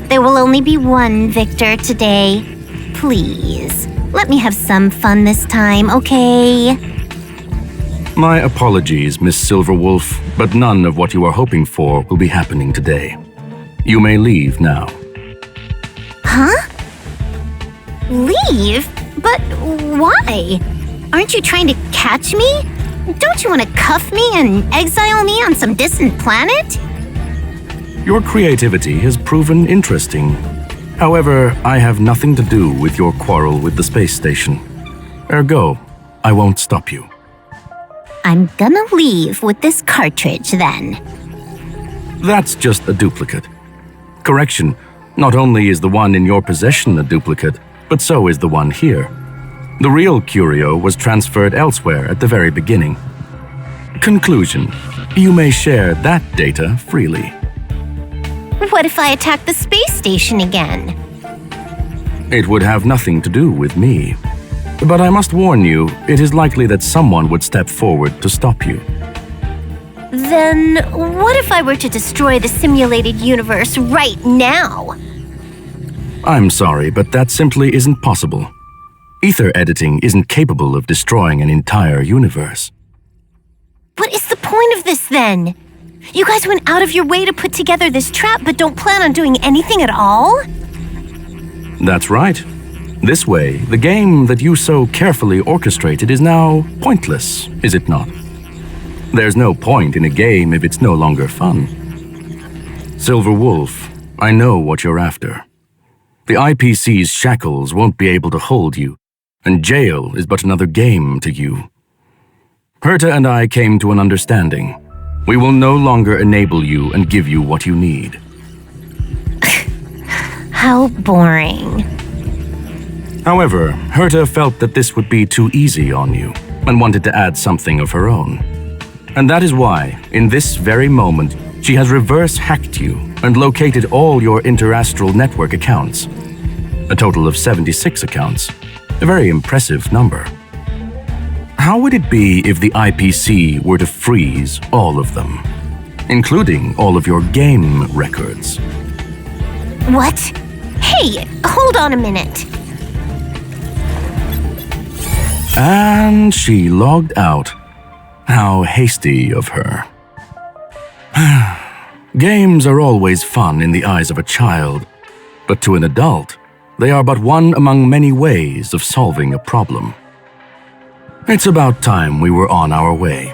There will only be one victor today. Please, let me have some fun this time, okay? My apologies, Miss Silverwolf, but none of what you are hoping for will be happening today. You may leave now. Huh? Leave? But why? Aren't you trying to catch me? Don't you want to cuff me and exile me on some distant planet? Your creativity has proven interesting. However, I have nothing to do with your quarrel with the space station. Ergo, I won't stop you. I'm gonna leave with this cartridge then. That's just a duplicate. Correction, not only is the one in your possession a duplicate, but so is the one here. The real curio was transferred elsewhere at the very beginning. Conclusion, you may share that data freely. What if I attack the space station again? It would have nothing to do with me. But I must warn you, it is likely that someone would step forward to stop you. Then what if I were to destroy the simulated universe right now? I'm sorry, but that simply isn't possible. Ether editing isn't capable of destroying an entire universe. What is the point of this then? You guys went out of your way to put together this trap but don't plan on doing anything at all? That's right. This way, the game that you so carefully orchestrated is now pointless, is it not? There's no point in a game if it's no longer fun. Silver Wolf, I know what you're after. The IPC's shackles won't be able to hold you, and jail is but another game to you. Herta and I came to an understanding. We will no longer enable you and give you what you need. How boring. However, Herta felt that this would be too easy on you and wanted to add something of her own. And that is why, in this very moment, she has reverse-hacked you and located all your interastral network accounts. A total of 76 accounts. A very impressive number. How would it be if the IPC were to freeze all of them, including all of your game records? What? Hey, hold on a minute. And she logged out. How hasty of her. Games are always fun in the eyes of a child, but to an adult, they are but one among many ways of solving a problem. It's about time we were on our way.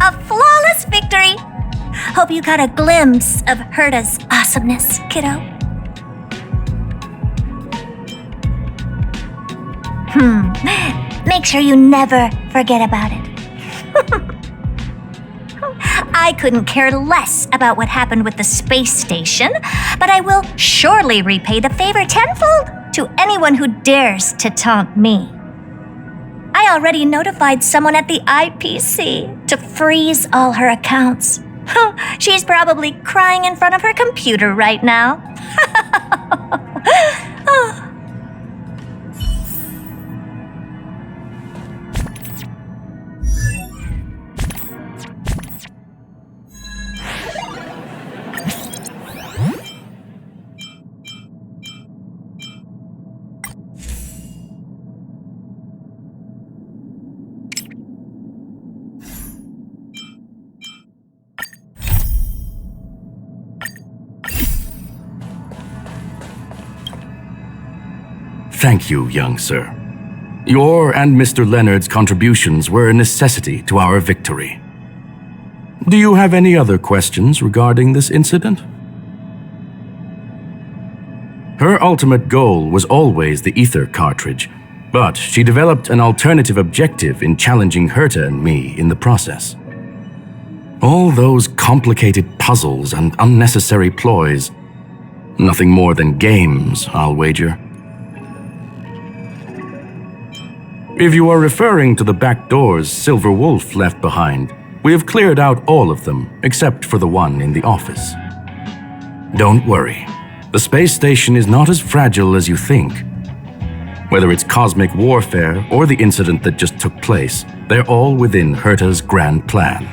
A flawless victory! Hope you got a glimpse of Herta's awesomeness, kiddo. Make sure you never forget about it. I couldn't care less about what happened with the space station, but I will surely repay the favor tenfold to anyone who dares to taunt me. I already notified someone at the IPC to freeze all her accounts. She's probably crying in front of her computer right now. Thank you, young sir. Your and Mr. Leonard's contributions were a necessity to our victory. Do you have any other questions regarding this incident? Her ultimate goal was always the ether cartridge, but she developed an alternative objective in challenging Herta and me in the process. All those complicated puzzles and unnecessary ploys, nothing more than games, I'll wager. If you are referring to the back doors Silver Wolf left behind, we have cleared out all of them except for the one in the office. Don't worry, the space station is not as fragile as you think. Whether it's cosmic warfare or the incident that just took place, they're all within Herta's grand plan.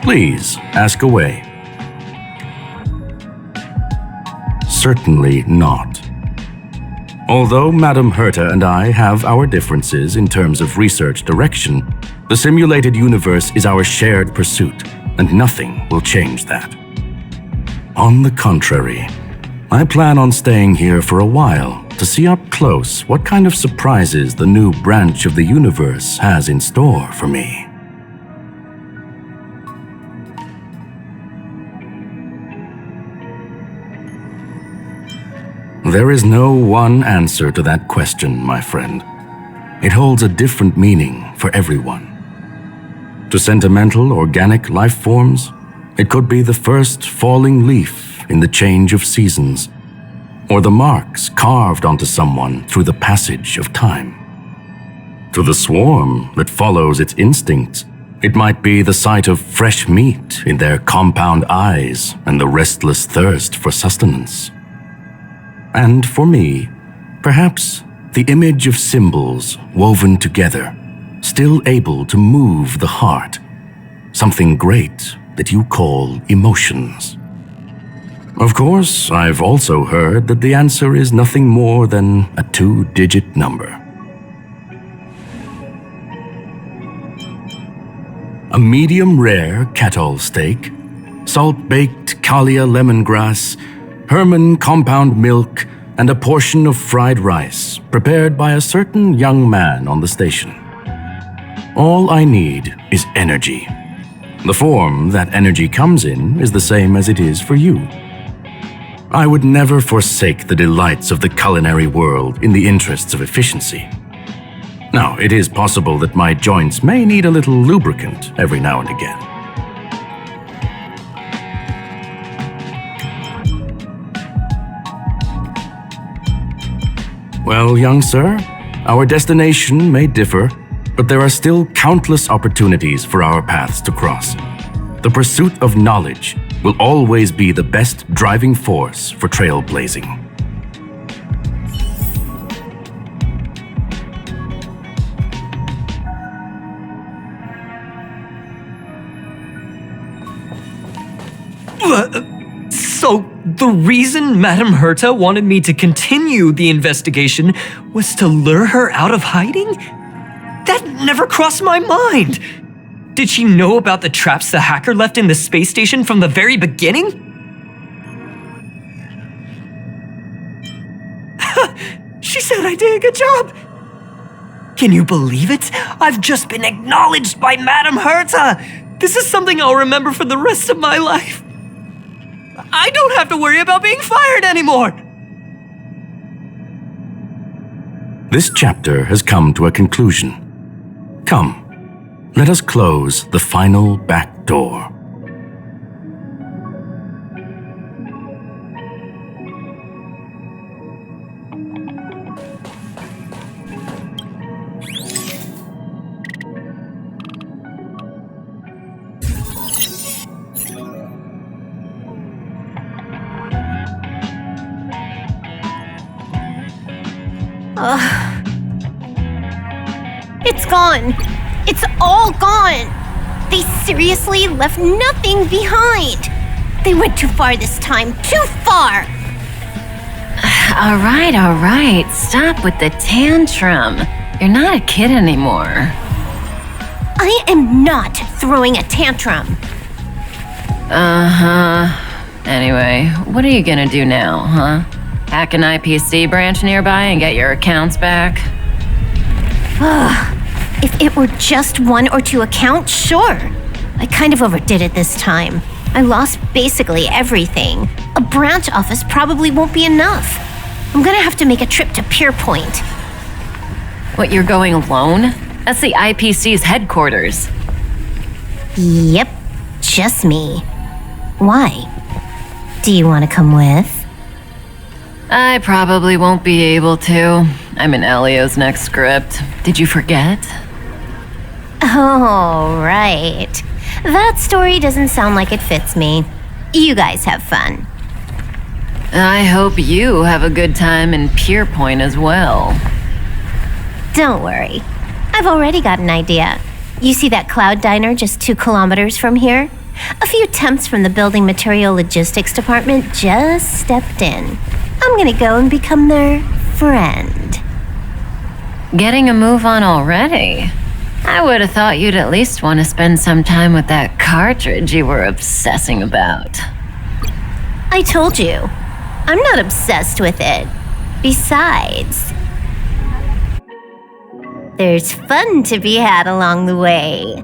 Please, ask away. Certainly not. Although Madame Herta and I have our differences in terms of research direction, the simulated universe is our shared pursuit, and nothing will change that. On the contrary, I plan on staying here for a while to see up close what kind of surprises the new branch of the universe has in store for me. There is no one answer to that question, my friend. It holds a different meaning for everyone. To sentimental, organic life forms, it could be the first falling leaf in the change of seasons, or the marks carved onto someone through the passage of time. To the swarm that follows its instincts, it might be the sight of fresh meat in their compound eyes and the restless thirst for sustenance. And for me, perhaps the image of symbols woven together, still able to move the heart, something great that you call emotions. Of course, I've also heard that the answer is nothing more than a 2-digit number. A medium rare kettle steak, salt-baked Kalia lemongrass, Herman compound milk, and a portion of fried rice prepared by a certain young man on the station. All I need is energy. The form that energy comes in is the same as it is for you. I would never forsake the delights of the culinary world in the interests of efficiency. Now, it is possible that my joints may need a little lubricant every now and again. Well, young sir, our destination may differ, but there are still countless opportunities for our paths to cross. The pursuit of knowledge will always be the best driving force for trailblazing. So, the reason Madame Herta wanted me to continue the investigation was to lure her out of hiding? That never crossed my mind! Did she know about the traps the hacker left in the space station from the very beginning? She said I did a good job! Can you believe it? I've just been acknowledged by Madame Herta! This is something I'll remember for the rest of my life. I don't have to worry about being fired anymore! This chapter has come to a conclusion. Come, let us close the final back door. It's gone. It's all gone. They seriously left nothing behind. They went too far this time. Too far. All right. Stop with the tantrum. You're not a kid anymore. I am not throwing a tantrum. Anyway, what are you gonna do now, huh? Hack an IPC branch nearby and get your accounts back? If it were just 1 or 2 accounts, sure. I kind of overdid it this time. I lost basically everything. A branch office probably won't be enough. I'm gonna have to make a trip to Pierpoint. What, you're going alone? That's the IPC's headquarters. Yep, just me. Why? Do you want to come with? I probably won't be able to. I'm in Elio's next script. Did you forget? Oh, right. That story doesn't sound like it fits me. You guys have fun. I hope you have a good time in Pierpoint as well. Don't worry. I've already got an idea. You see that cloud diner just 2 kilometers from here? A few temps from the building material logistics department just stepped in. I'm gonna go and become their friend. Getting a move on already? I would have thought you'd at least want to spend some time with that cartridge you were obsessing about. I told you, I'm not obsessed with it. Besides, there's fun to be had along the way.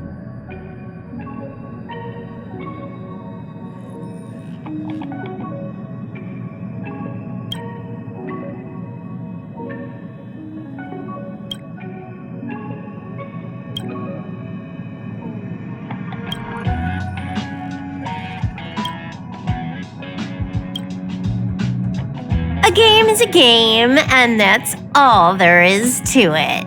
A game is a game, and that's all there is to it.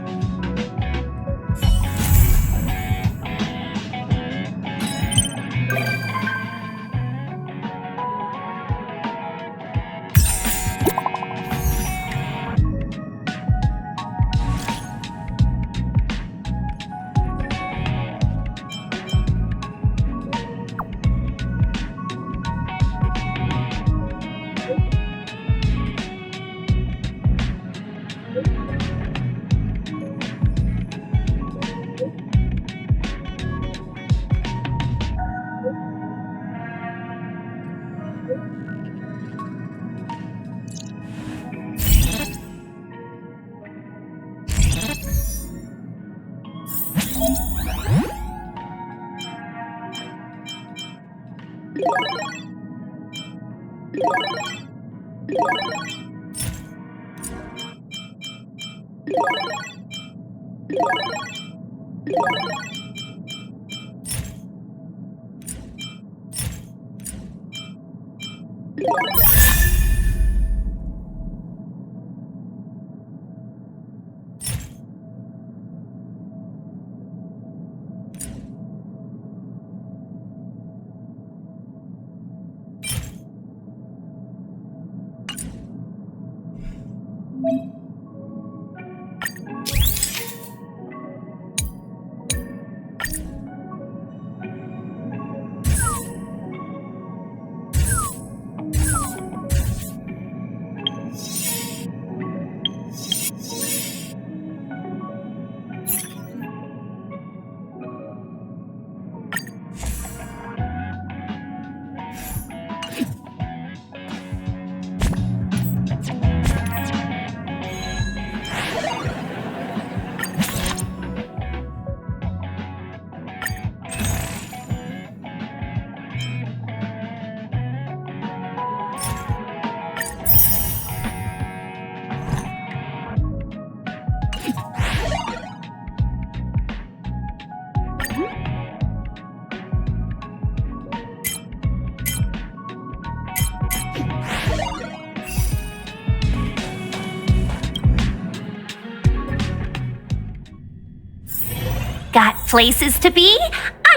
Got places to be?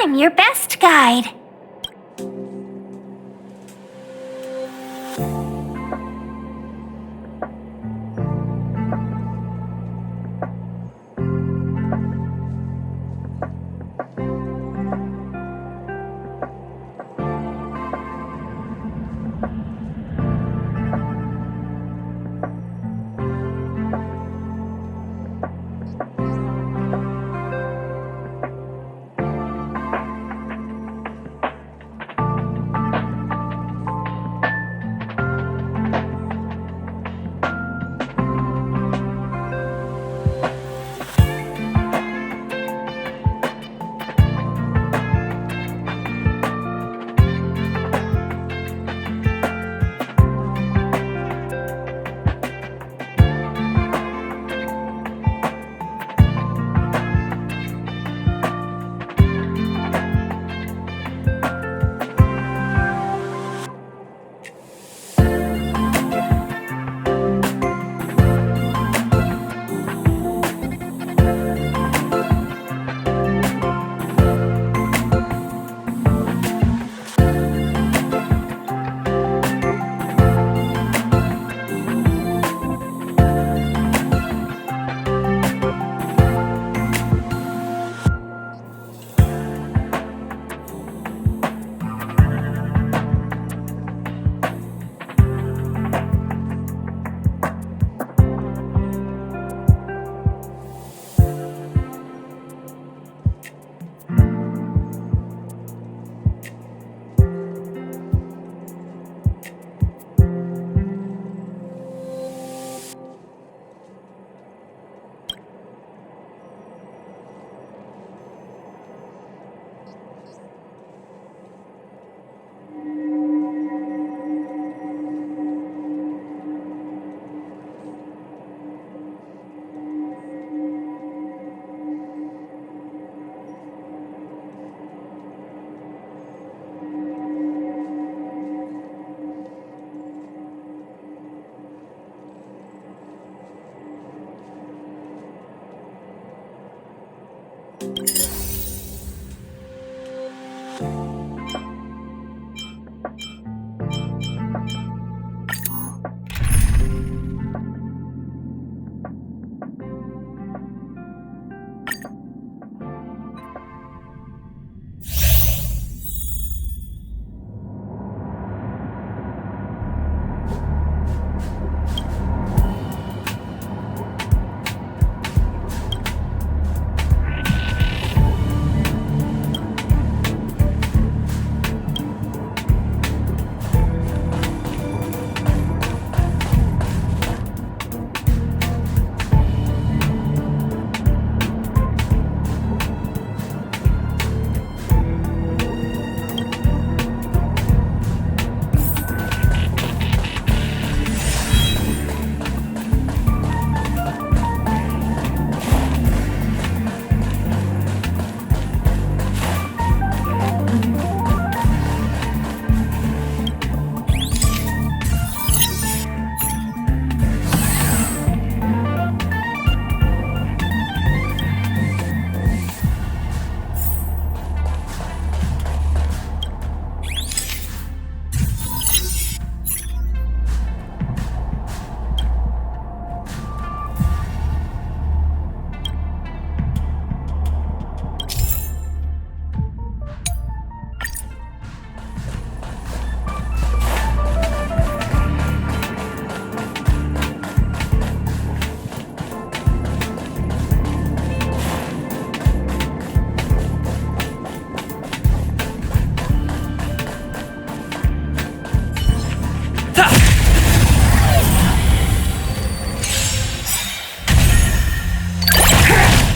I'm your best guide.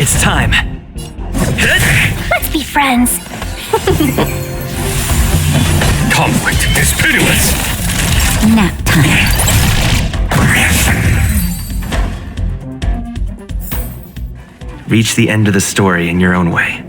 It's time. Let's be friends. Conflict is pitiless. Nap time. Reach the end of the story in your own way.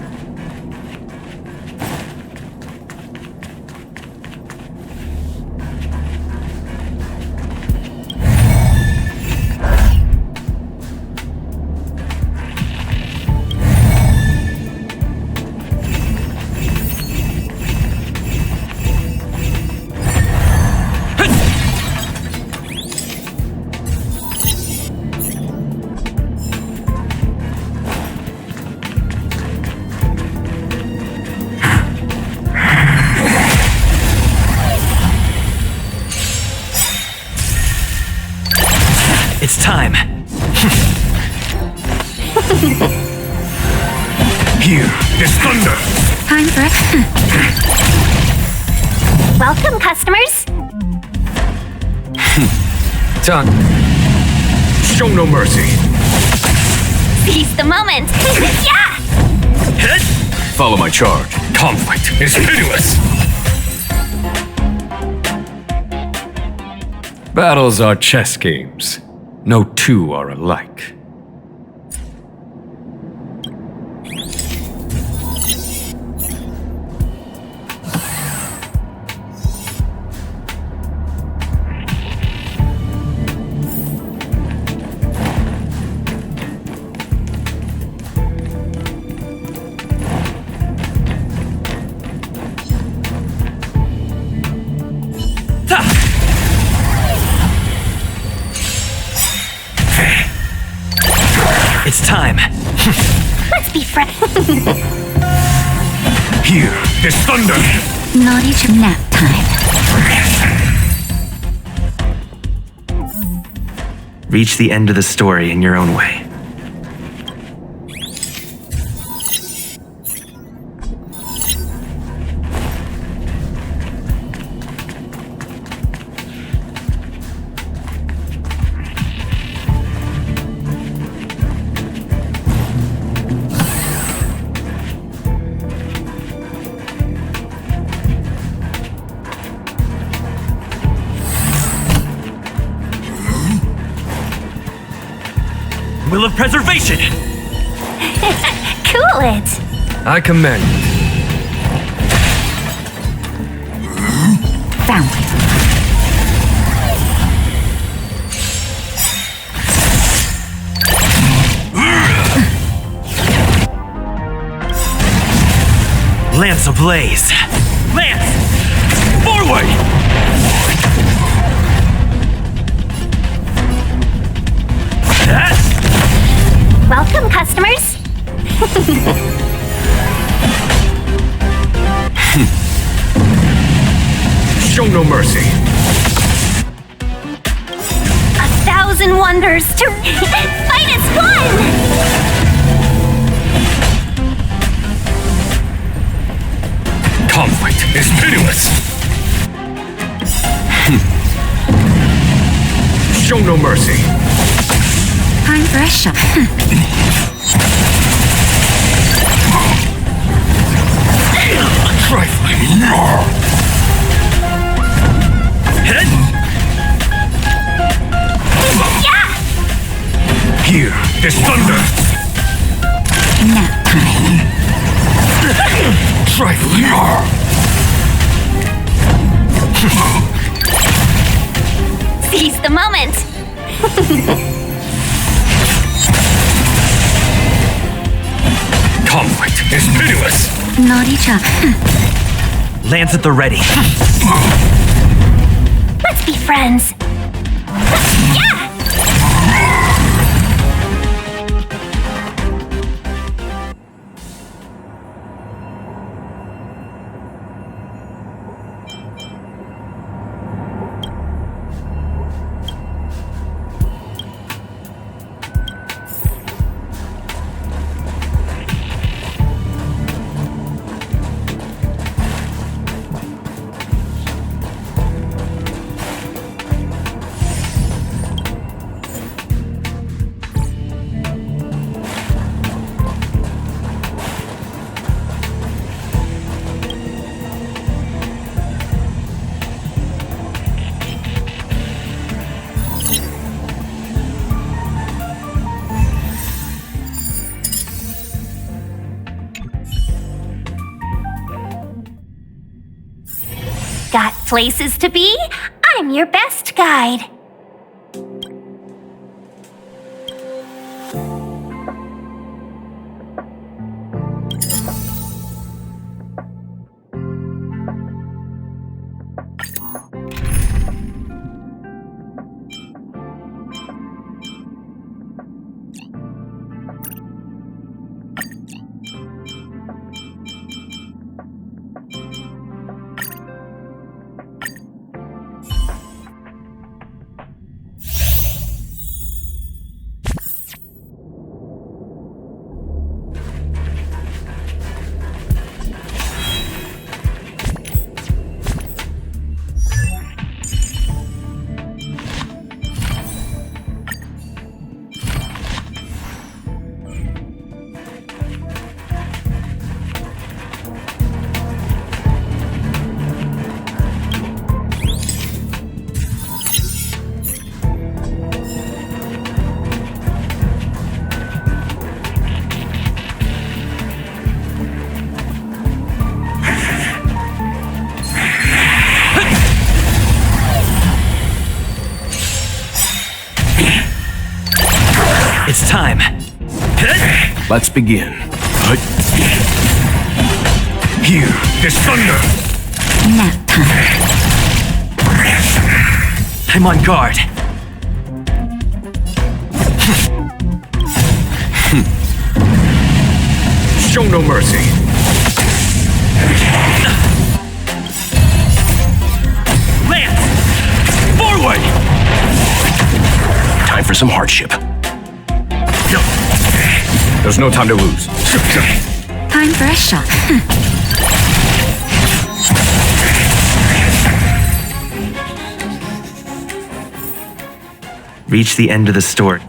time. Here, there's thunder. Time for Welcome, customers. Done. Show no mercy. Seize the moment. Yeah! Follow my charge. Conflict is pitiless. Battles are chess games. No two are alike. It's time. Let's be friends. Here, there's thunder. naughty nap time. Reach the end of the story in your own way. Will of preservation! Cool it. I commend. Found. Lance ablaze! Lance! Forward! Welcome, customers. Show no mercy. 1,000 wonders to fight as one. Conflict is pitiless. Show no mercy. Time for a shot. Trifling. Here, there's thunder. Nap time. Trifling. Seize the moment. Conflict is pitiless. Naughty chop. Lance at the ready. Let's be friends. Yeah! Got places to be? I'm your best guide. time. Let's begin. Here, there's thunder. Nap time. I'm on guard. Show no mercy. Lance! Forward! Time for some hardship. There's no time to lose. Time for a shot. Reach the end of the story.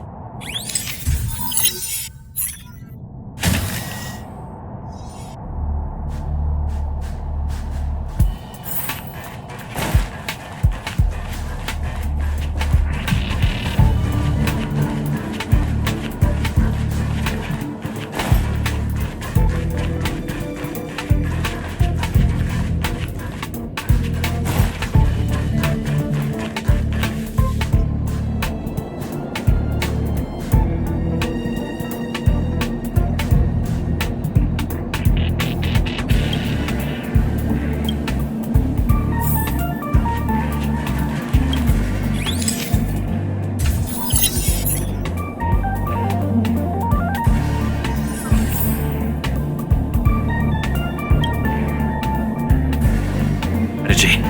Strategy.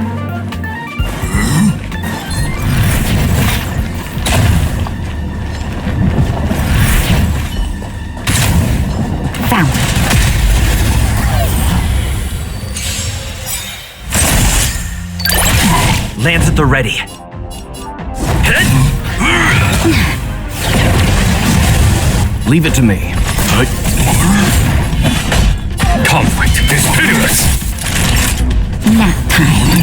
Found. Lance at the ready. Leave it to me. Conflict is pitiless. Nap time.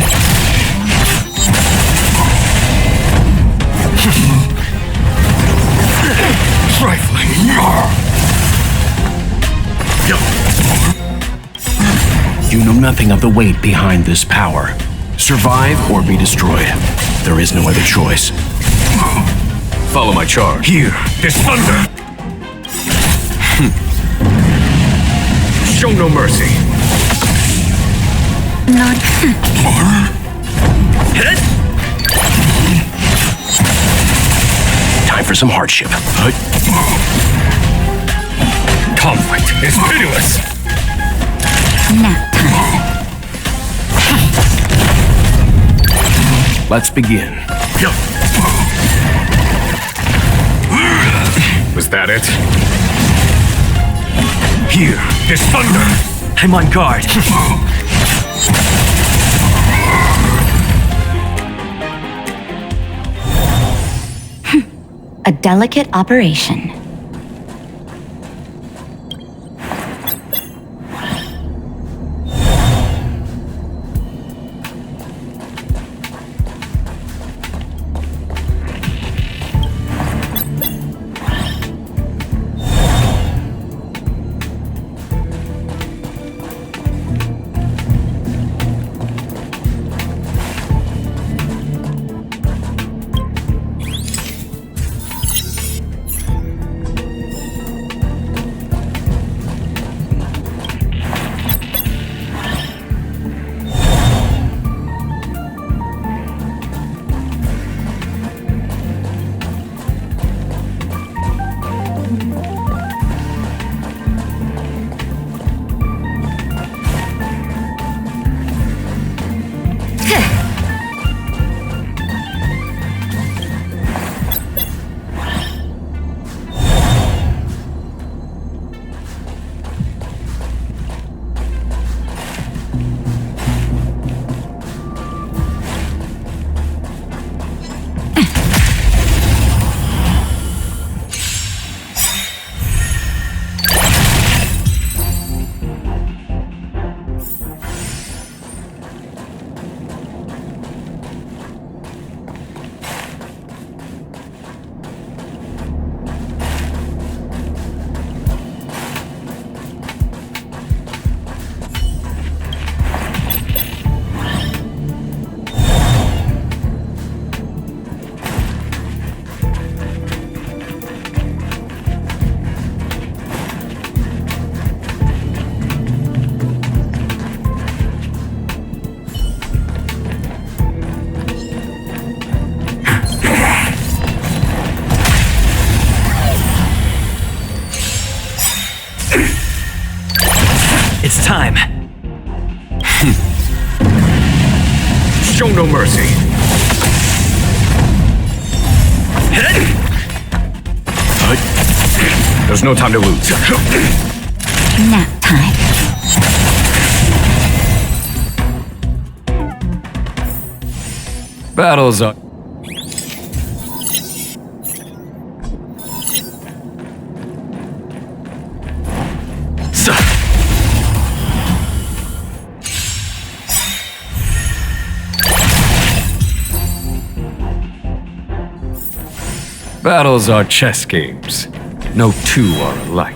Trifling. You know nothing of the weight behind this power. Survive or be destroyed. There is no other choice. Follow my charge. Here, there's thunder. Show no mercy. Not. Time for some hardship. Conflict is pitiless. Nap time. Let's begin. Was that it? Here, there's thunder. I'm on guard. A delicate operation. Show no mercy. There's no time to lose. Nap time. Battles are... Battles are chess games. No two are alike.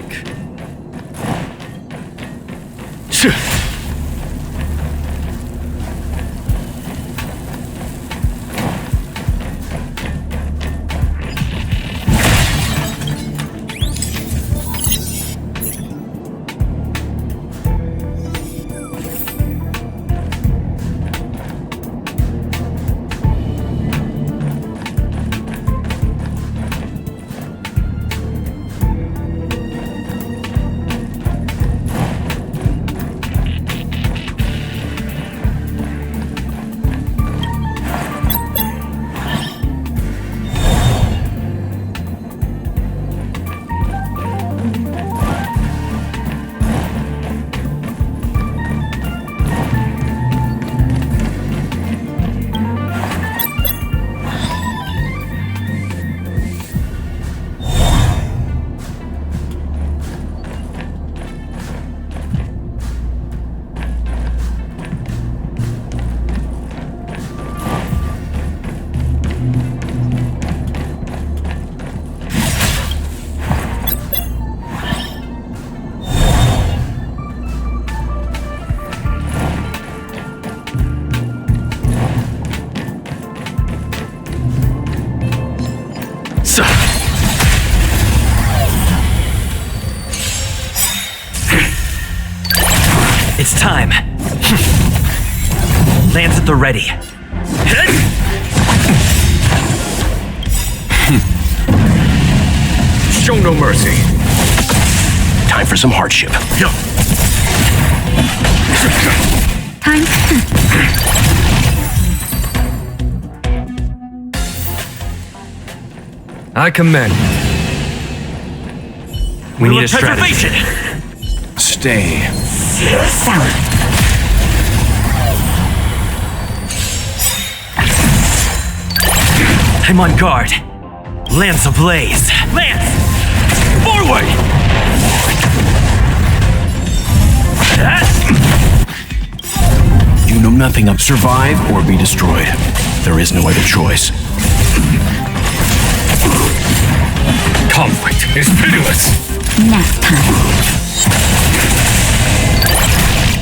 It's time. Lance at the ready. Show no mercy. Time for some hardship. Time. I commend. We need a strategy. Stay. I'm on guard. Lance ablaze. Lance! Forward! You know nothing of survive or be destroyed. There is no other choice. Conflict is pitiless. Nap time.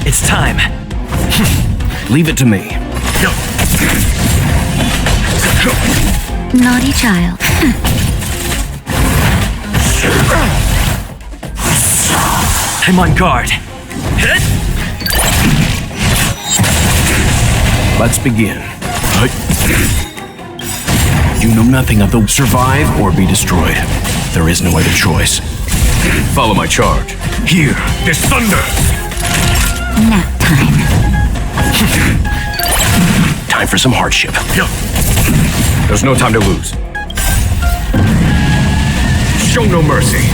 It's time. Leave it to me. Naughty child. I'm on guard. Let's begin. You know nothing of the survive or be destroyed. There is no other choice. Follow my charge. Here, this thunder. Nap time. Time for some hardship. There's no time to lose. Show no mercy.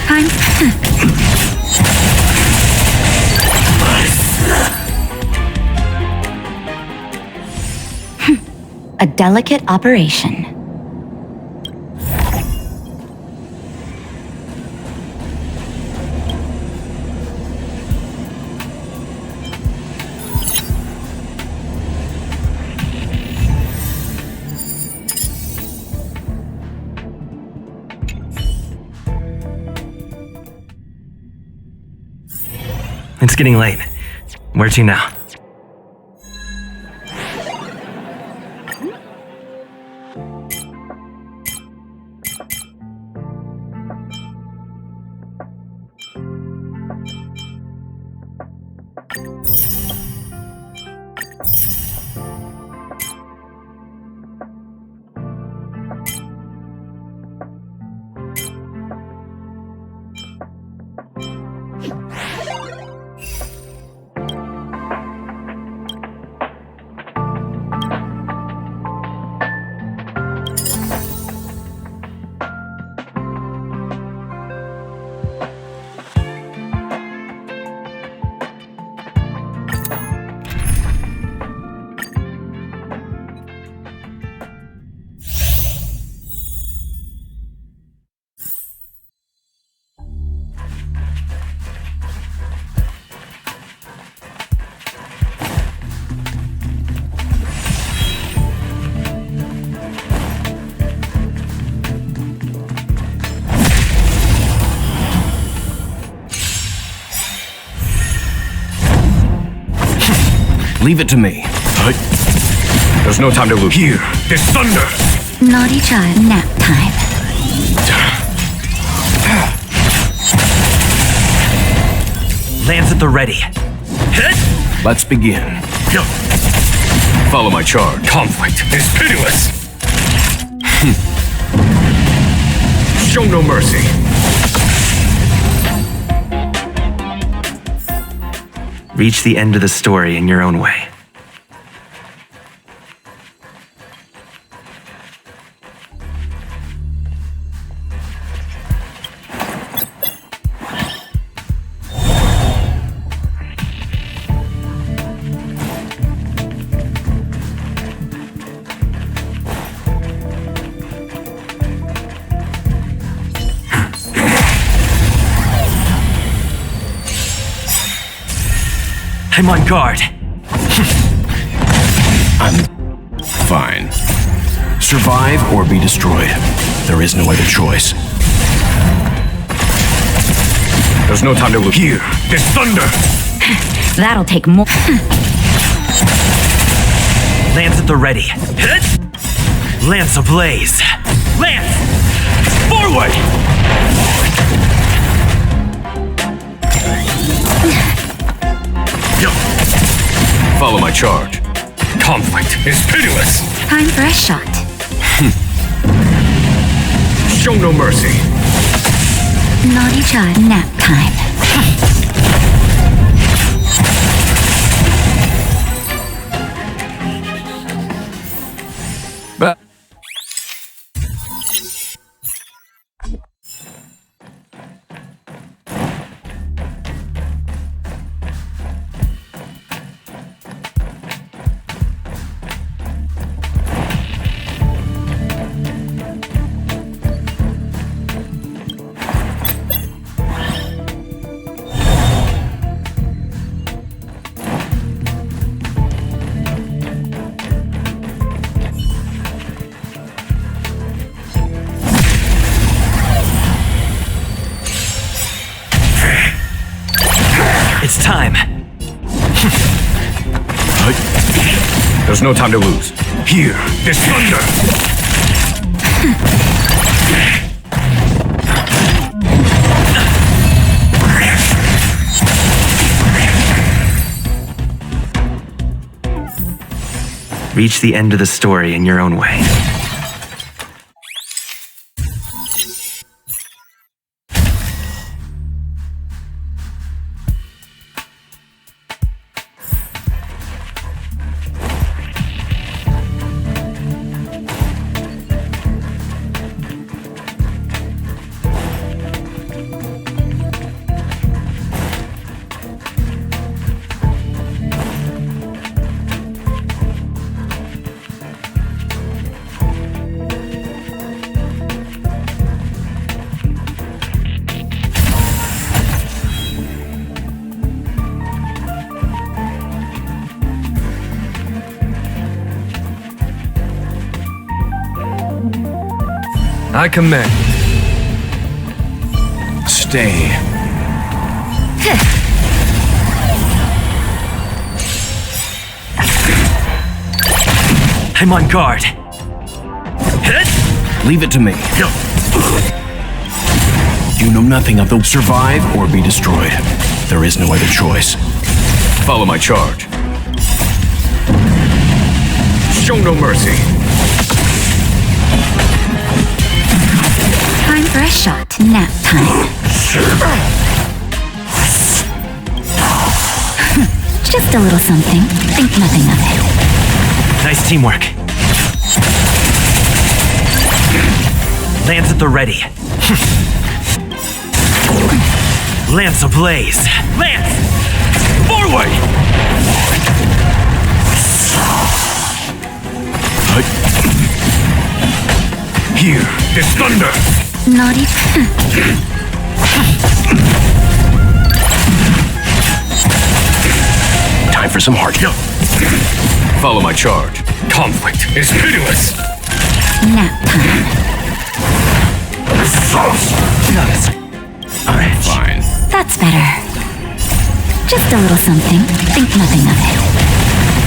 Time. A delicate operation. It's getting late. Where to now? Leave it to me. There's no time to lose. Here, there's thunder! Naughty child, nap time. Lands at the ready. Let's begin. Follow my charge. Conflict is pitiless! Show no mercy. Reach the end of the story in your own way. I'm on guard. I'm fine. Survive or be destroyed. There is no other choice. There's no time to lose. Here, there's thunder! That'll take more. Lands at the ready. Lance ablaze. Lance! Forward! Follow my charge. Conflict is pitiless! Time for a shot. Show no mercy. Naughty child, nap time. But It's time. there's no time to lose. Here, there's thunder! Reach the end of the story in your own way. I command. Stay. I'm on guard. Leave it to me. You know nothing of the survive or be destroyed. There is no other choice. Follow my charge. Show no mercy. Time for a shot. Nap time. Just a little something. Think nothing of it. Nice teamwork. Lance at the ready. Lance ablaze. Lance! Forward! Here, there's thunder! Naughty. Time for some heart. Follow my charge. Conflict is pitiless! Nap time. I'm fine. That's better. Just a little something. Think nothing of it.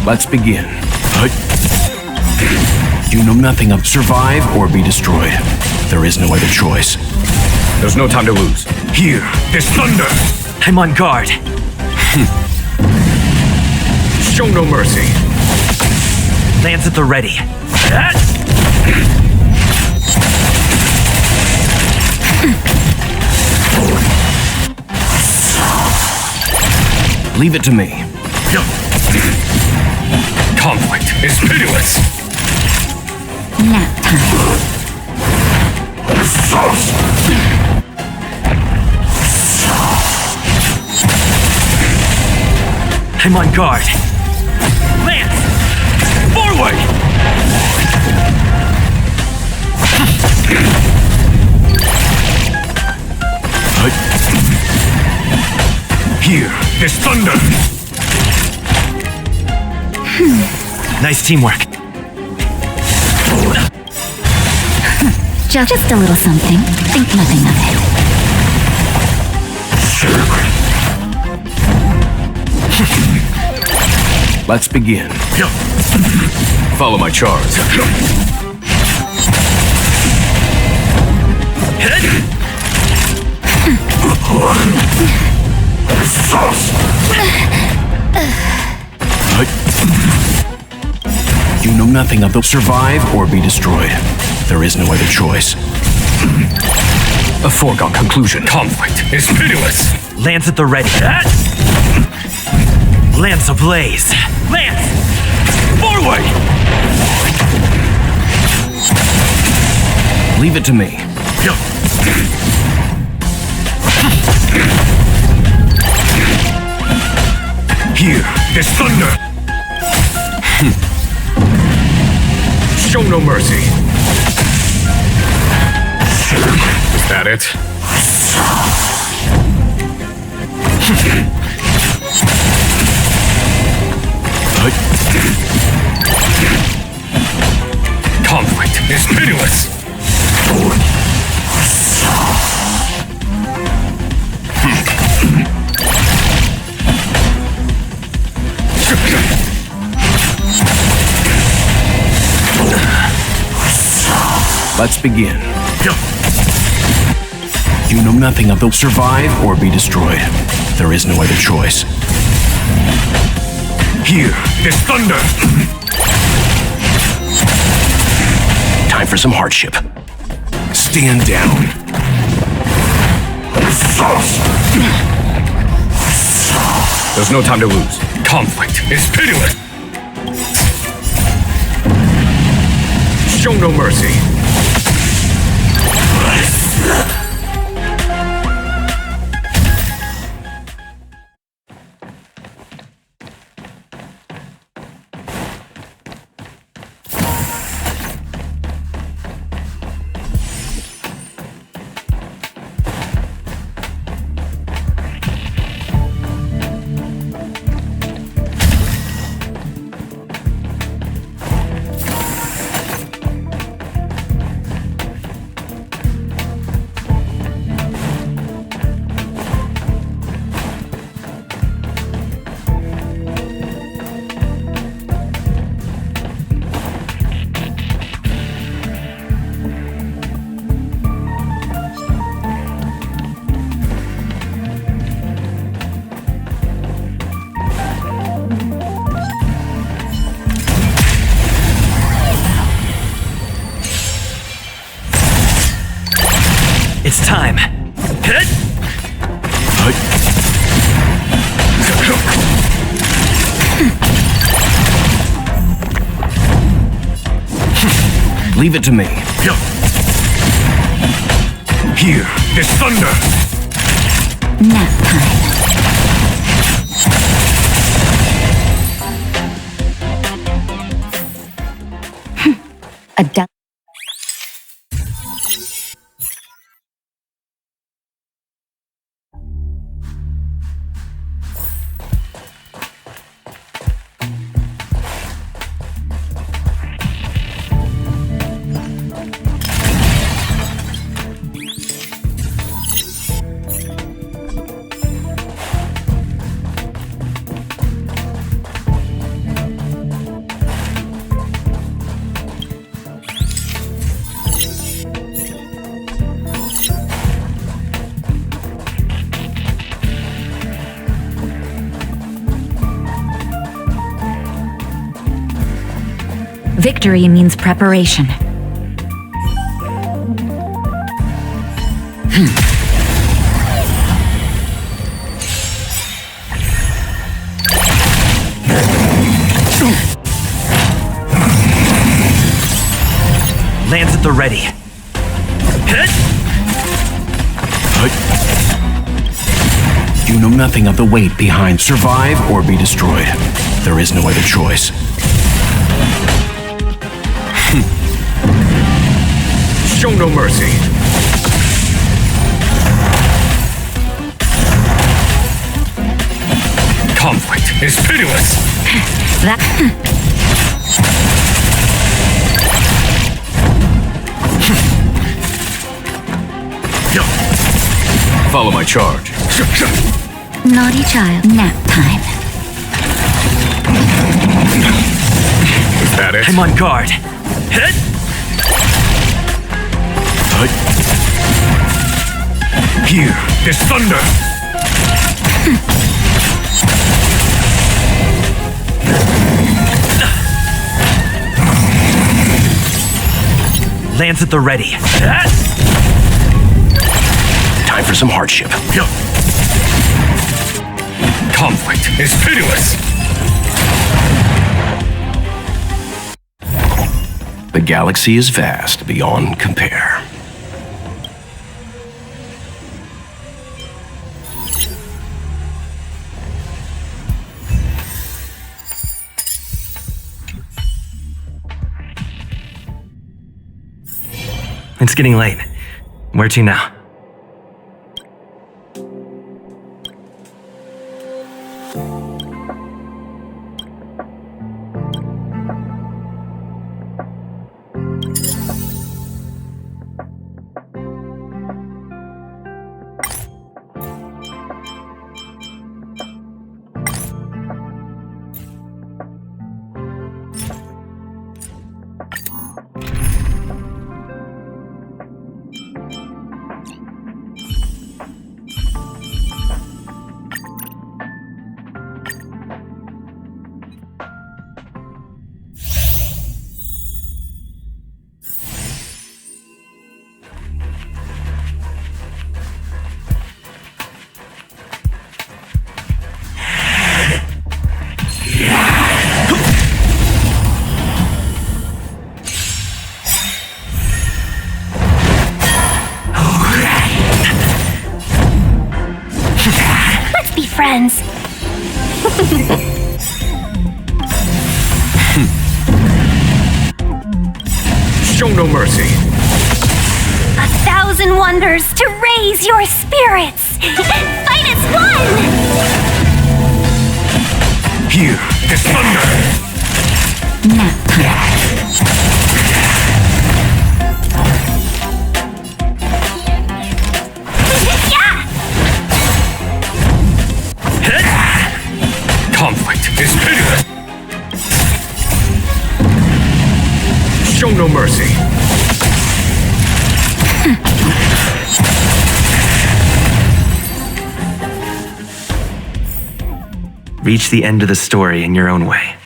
Let's begin. You know nothing of survive or be destroyed. There is no other choice. There's no time to lose. Here, there's thunder! I'm on guard. Show no mercy. Lands at the ready. Leave it to me. Conflict is pitiless! Nap time. I'm on guard. Lance! Forward! Here, there's thunder! Nice teamwork. Just a little something. Think nothing of it. Let's begin. Follow my charge. You know nothing of the survive or be destroyed. There is no other choice. A foregone conclusion. Conflict is pitiless! Lance at the ready. Lance ablaze. Lance! Forward! Leave it to me. Here, there's thunder! Show no mercy! Is that it? Conflict is pitiless! Let's begin. You know nothing of the survive or be destroyed. There is no other choice. Here, there's thunder! Time for some hardship. Stand down. There's no time to lose. Conflict is pitiless! Show no mercy! It's time. Leave it to me. Here, there's thunder! Nap time. A duck. Victory means preparation. Lands at the ready. You know nothing of the weight behind. Survive or be destroyed. There is no other choice. Show no mercy. Conflict is pitiless. Follow my charge. Naughty child. Nap time. Is that it? I'm on guard. Here, this thunder. Lands at the ready. Time for some hardship. Conflict is pitiless. The galaxy is vast beyond compare. It's getting late. Where to now? Friends. Show no mercy. 1,000 wonders to raise your spirits. Fight as one. Here, this thunder. Nap time. Conflict is pitiless. Show no mercy. Reach the end of the story in your own way.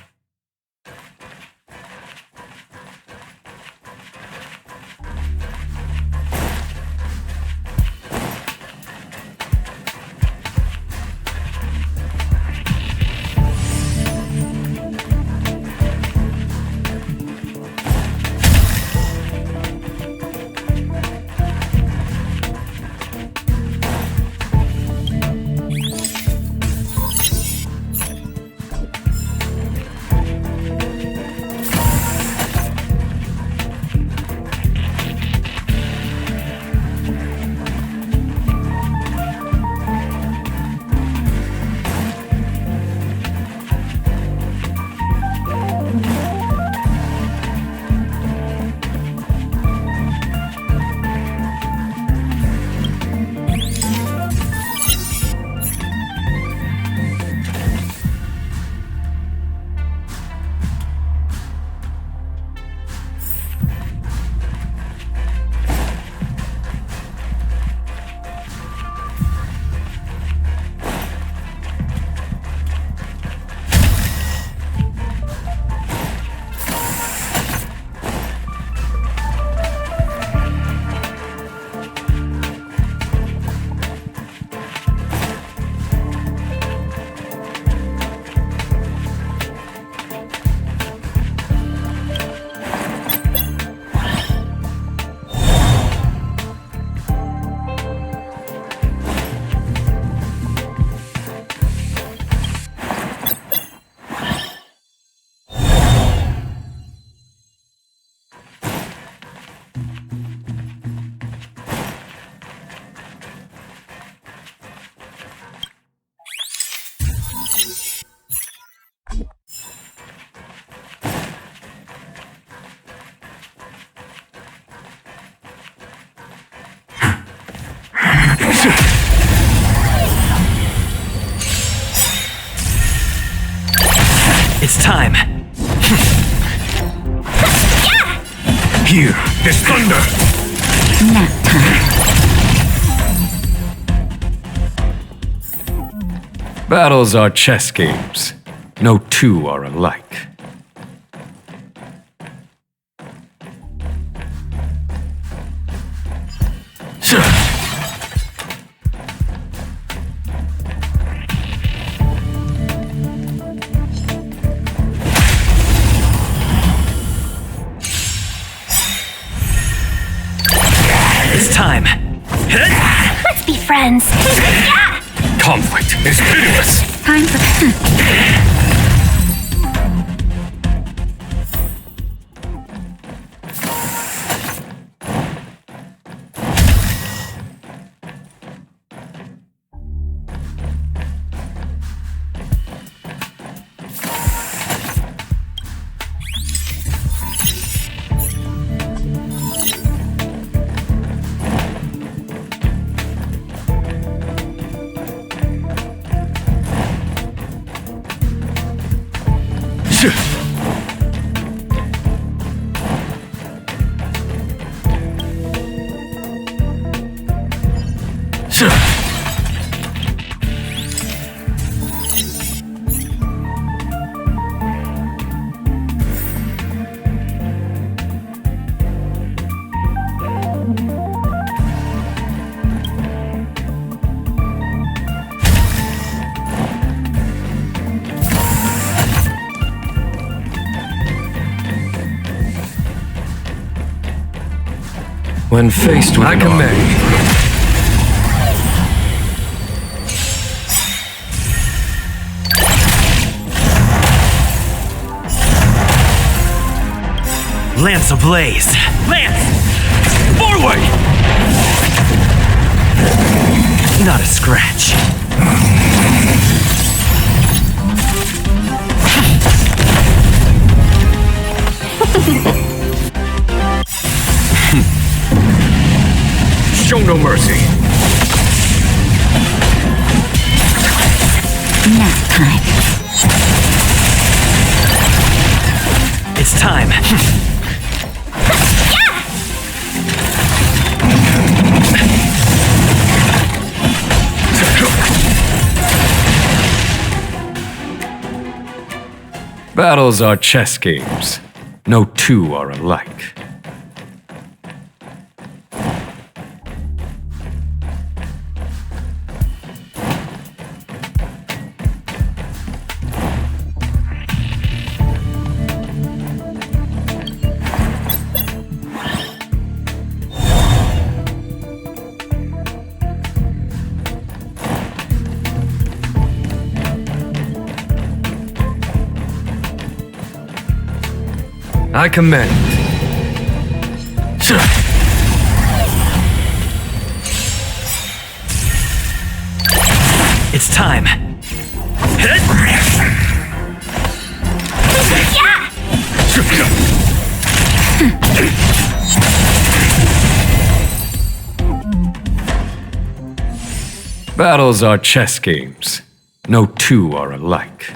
time. Here, there's thunder! Nap time. Battles are chess games. No two are alike. It's time. Let's be friends. Conflict is pitiless! Time for... When faced with an army, Lance ablaze! Lance! Forward! Not a scratch. show no mercy. Nap time. It's time. Battles are chess games. No two are alike. I command. It's time. Battles are chess games. No two are alike.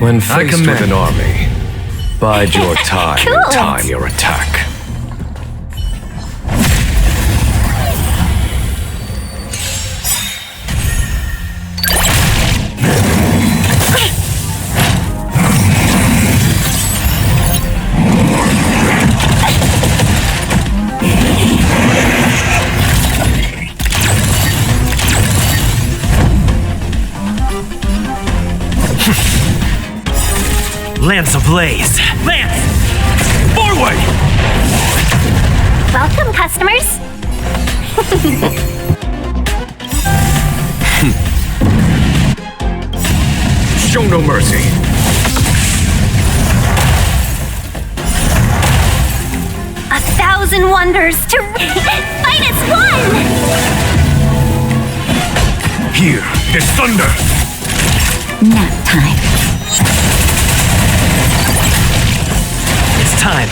When faced with an army, bide your time and time your attack. Lance ablaze! Lance! Forward! Welcome, customers. Show no mercy. A thousand wonders to fight as one! Here is thunder. Nap time. It's time!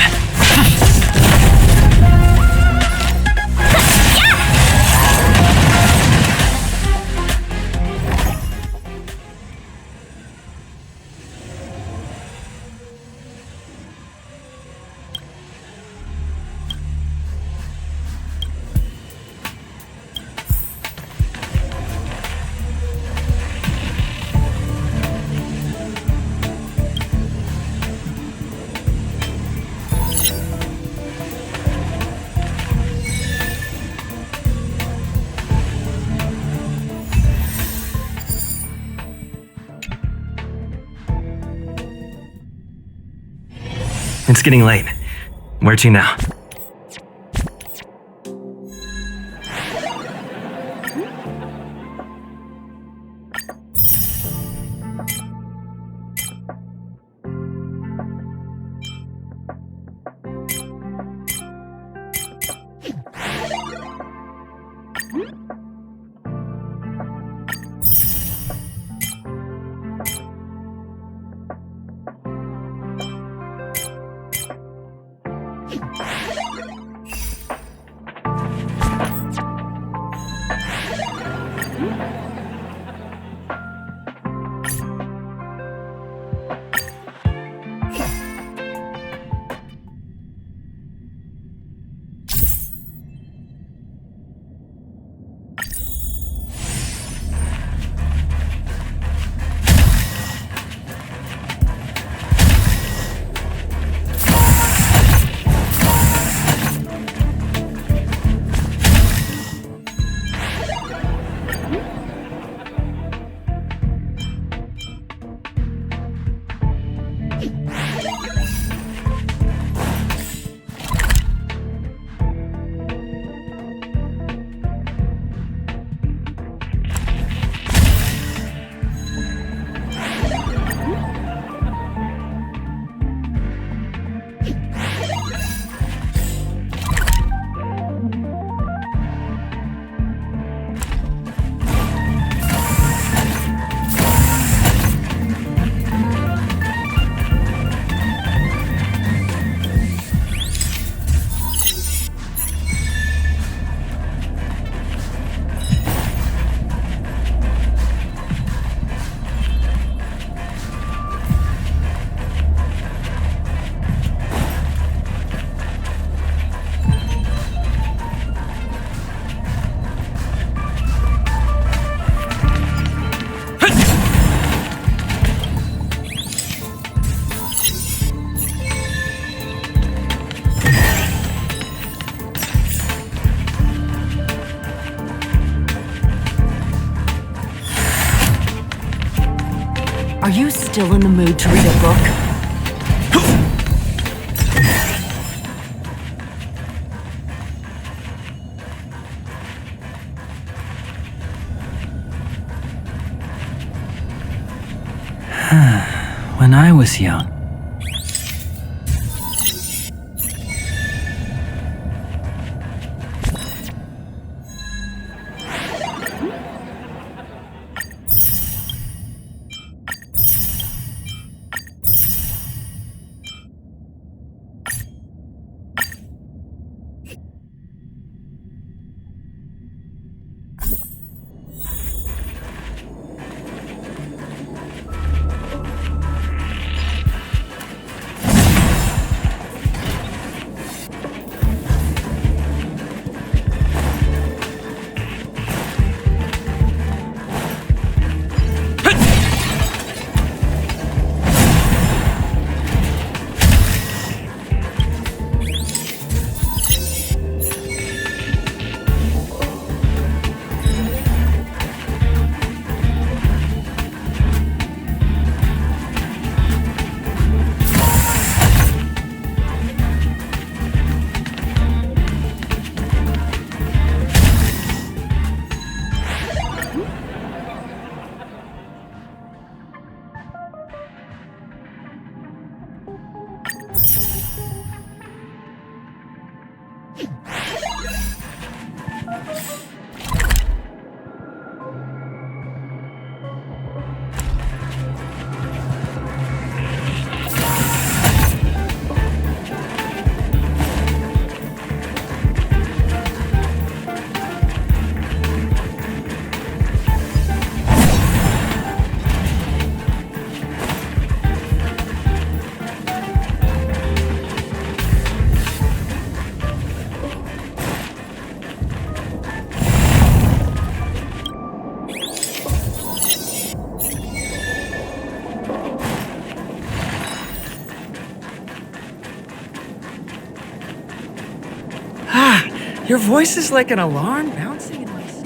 It's getting late. Where to now? Are you still in the mood to read a book? When I was young, Your voice is like an alarm bouncing in my skull.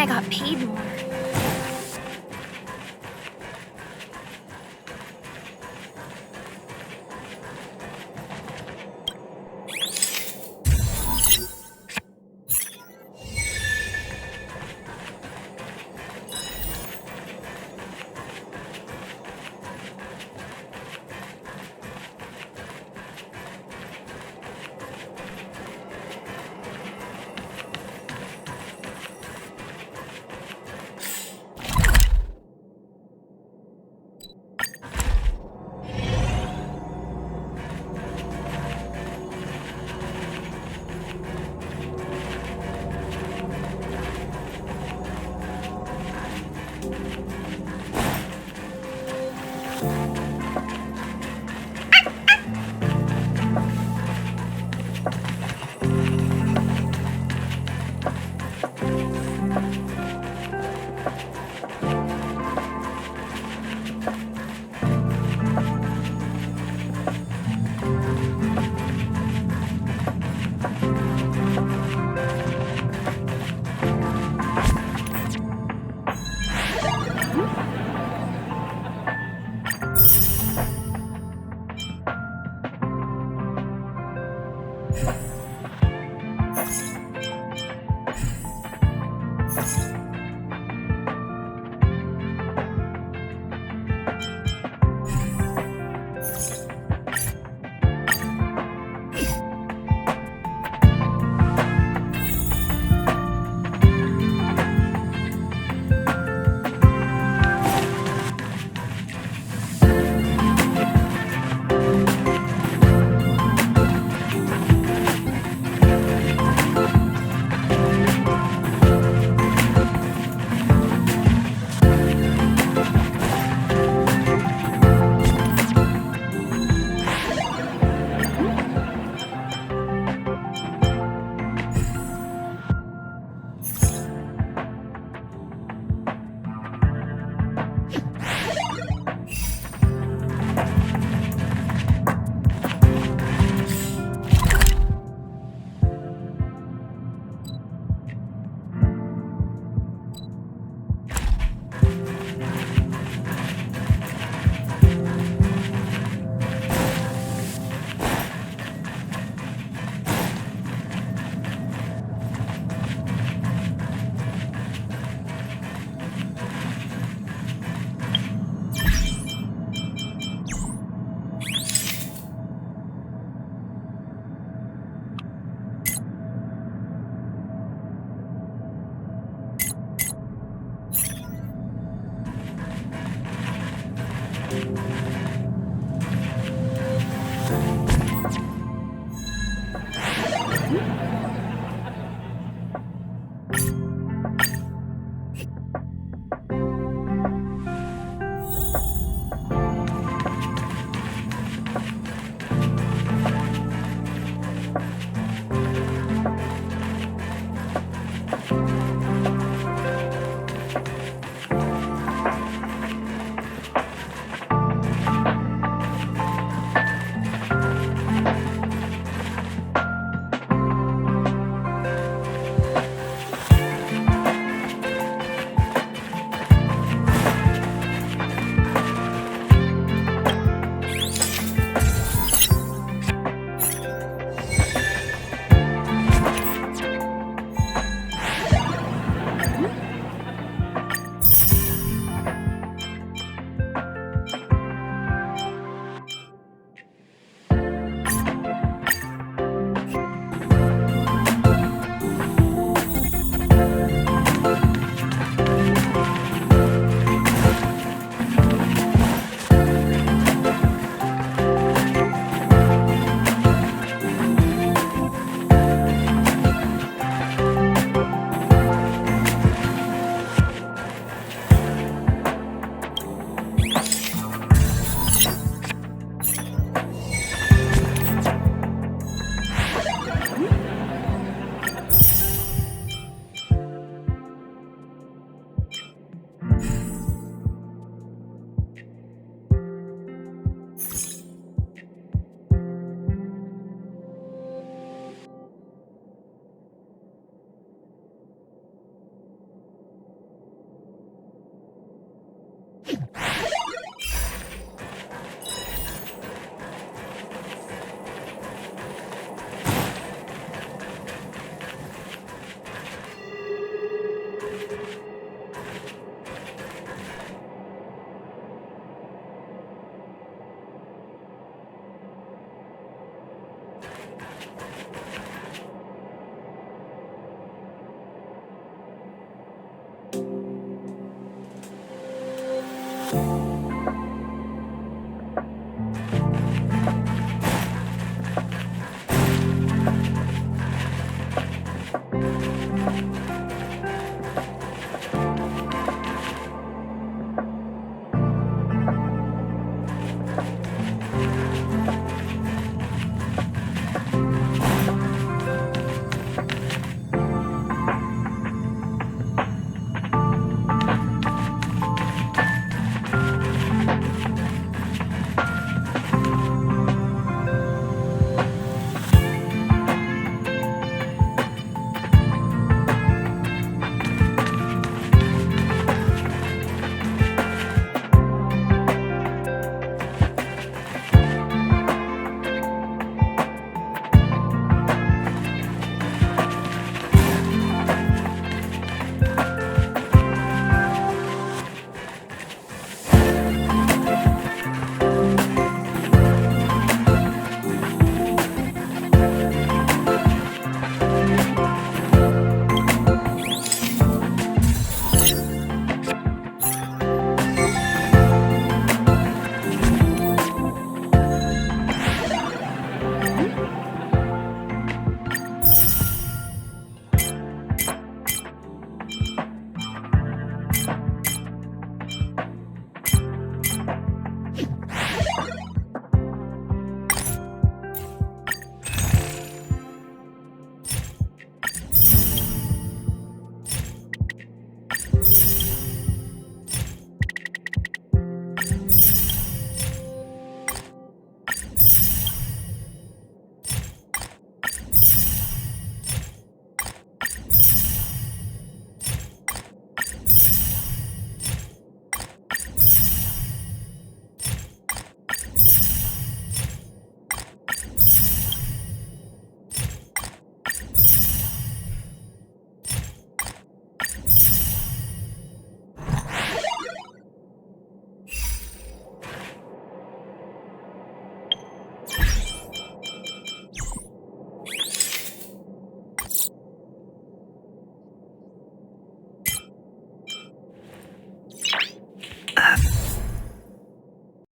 I got paid more.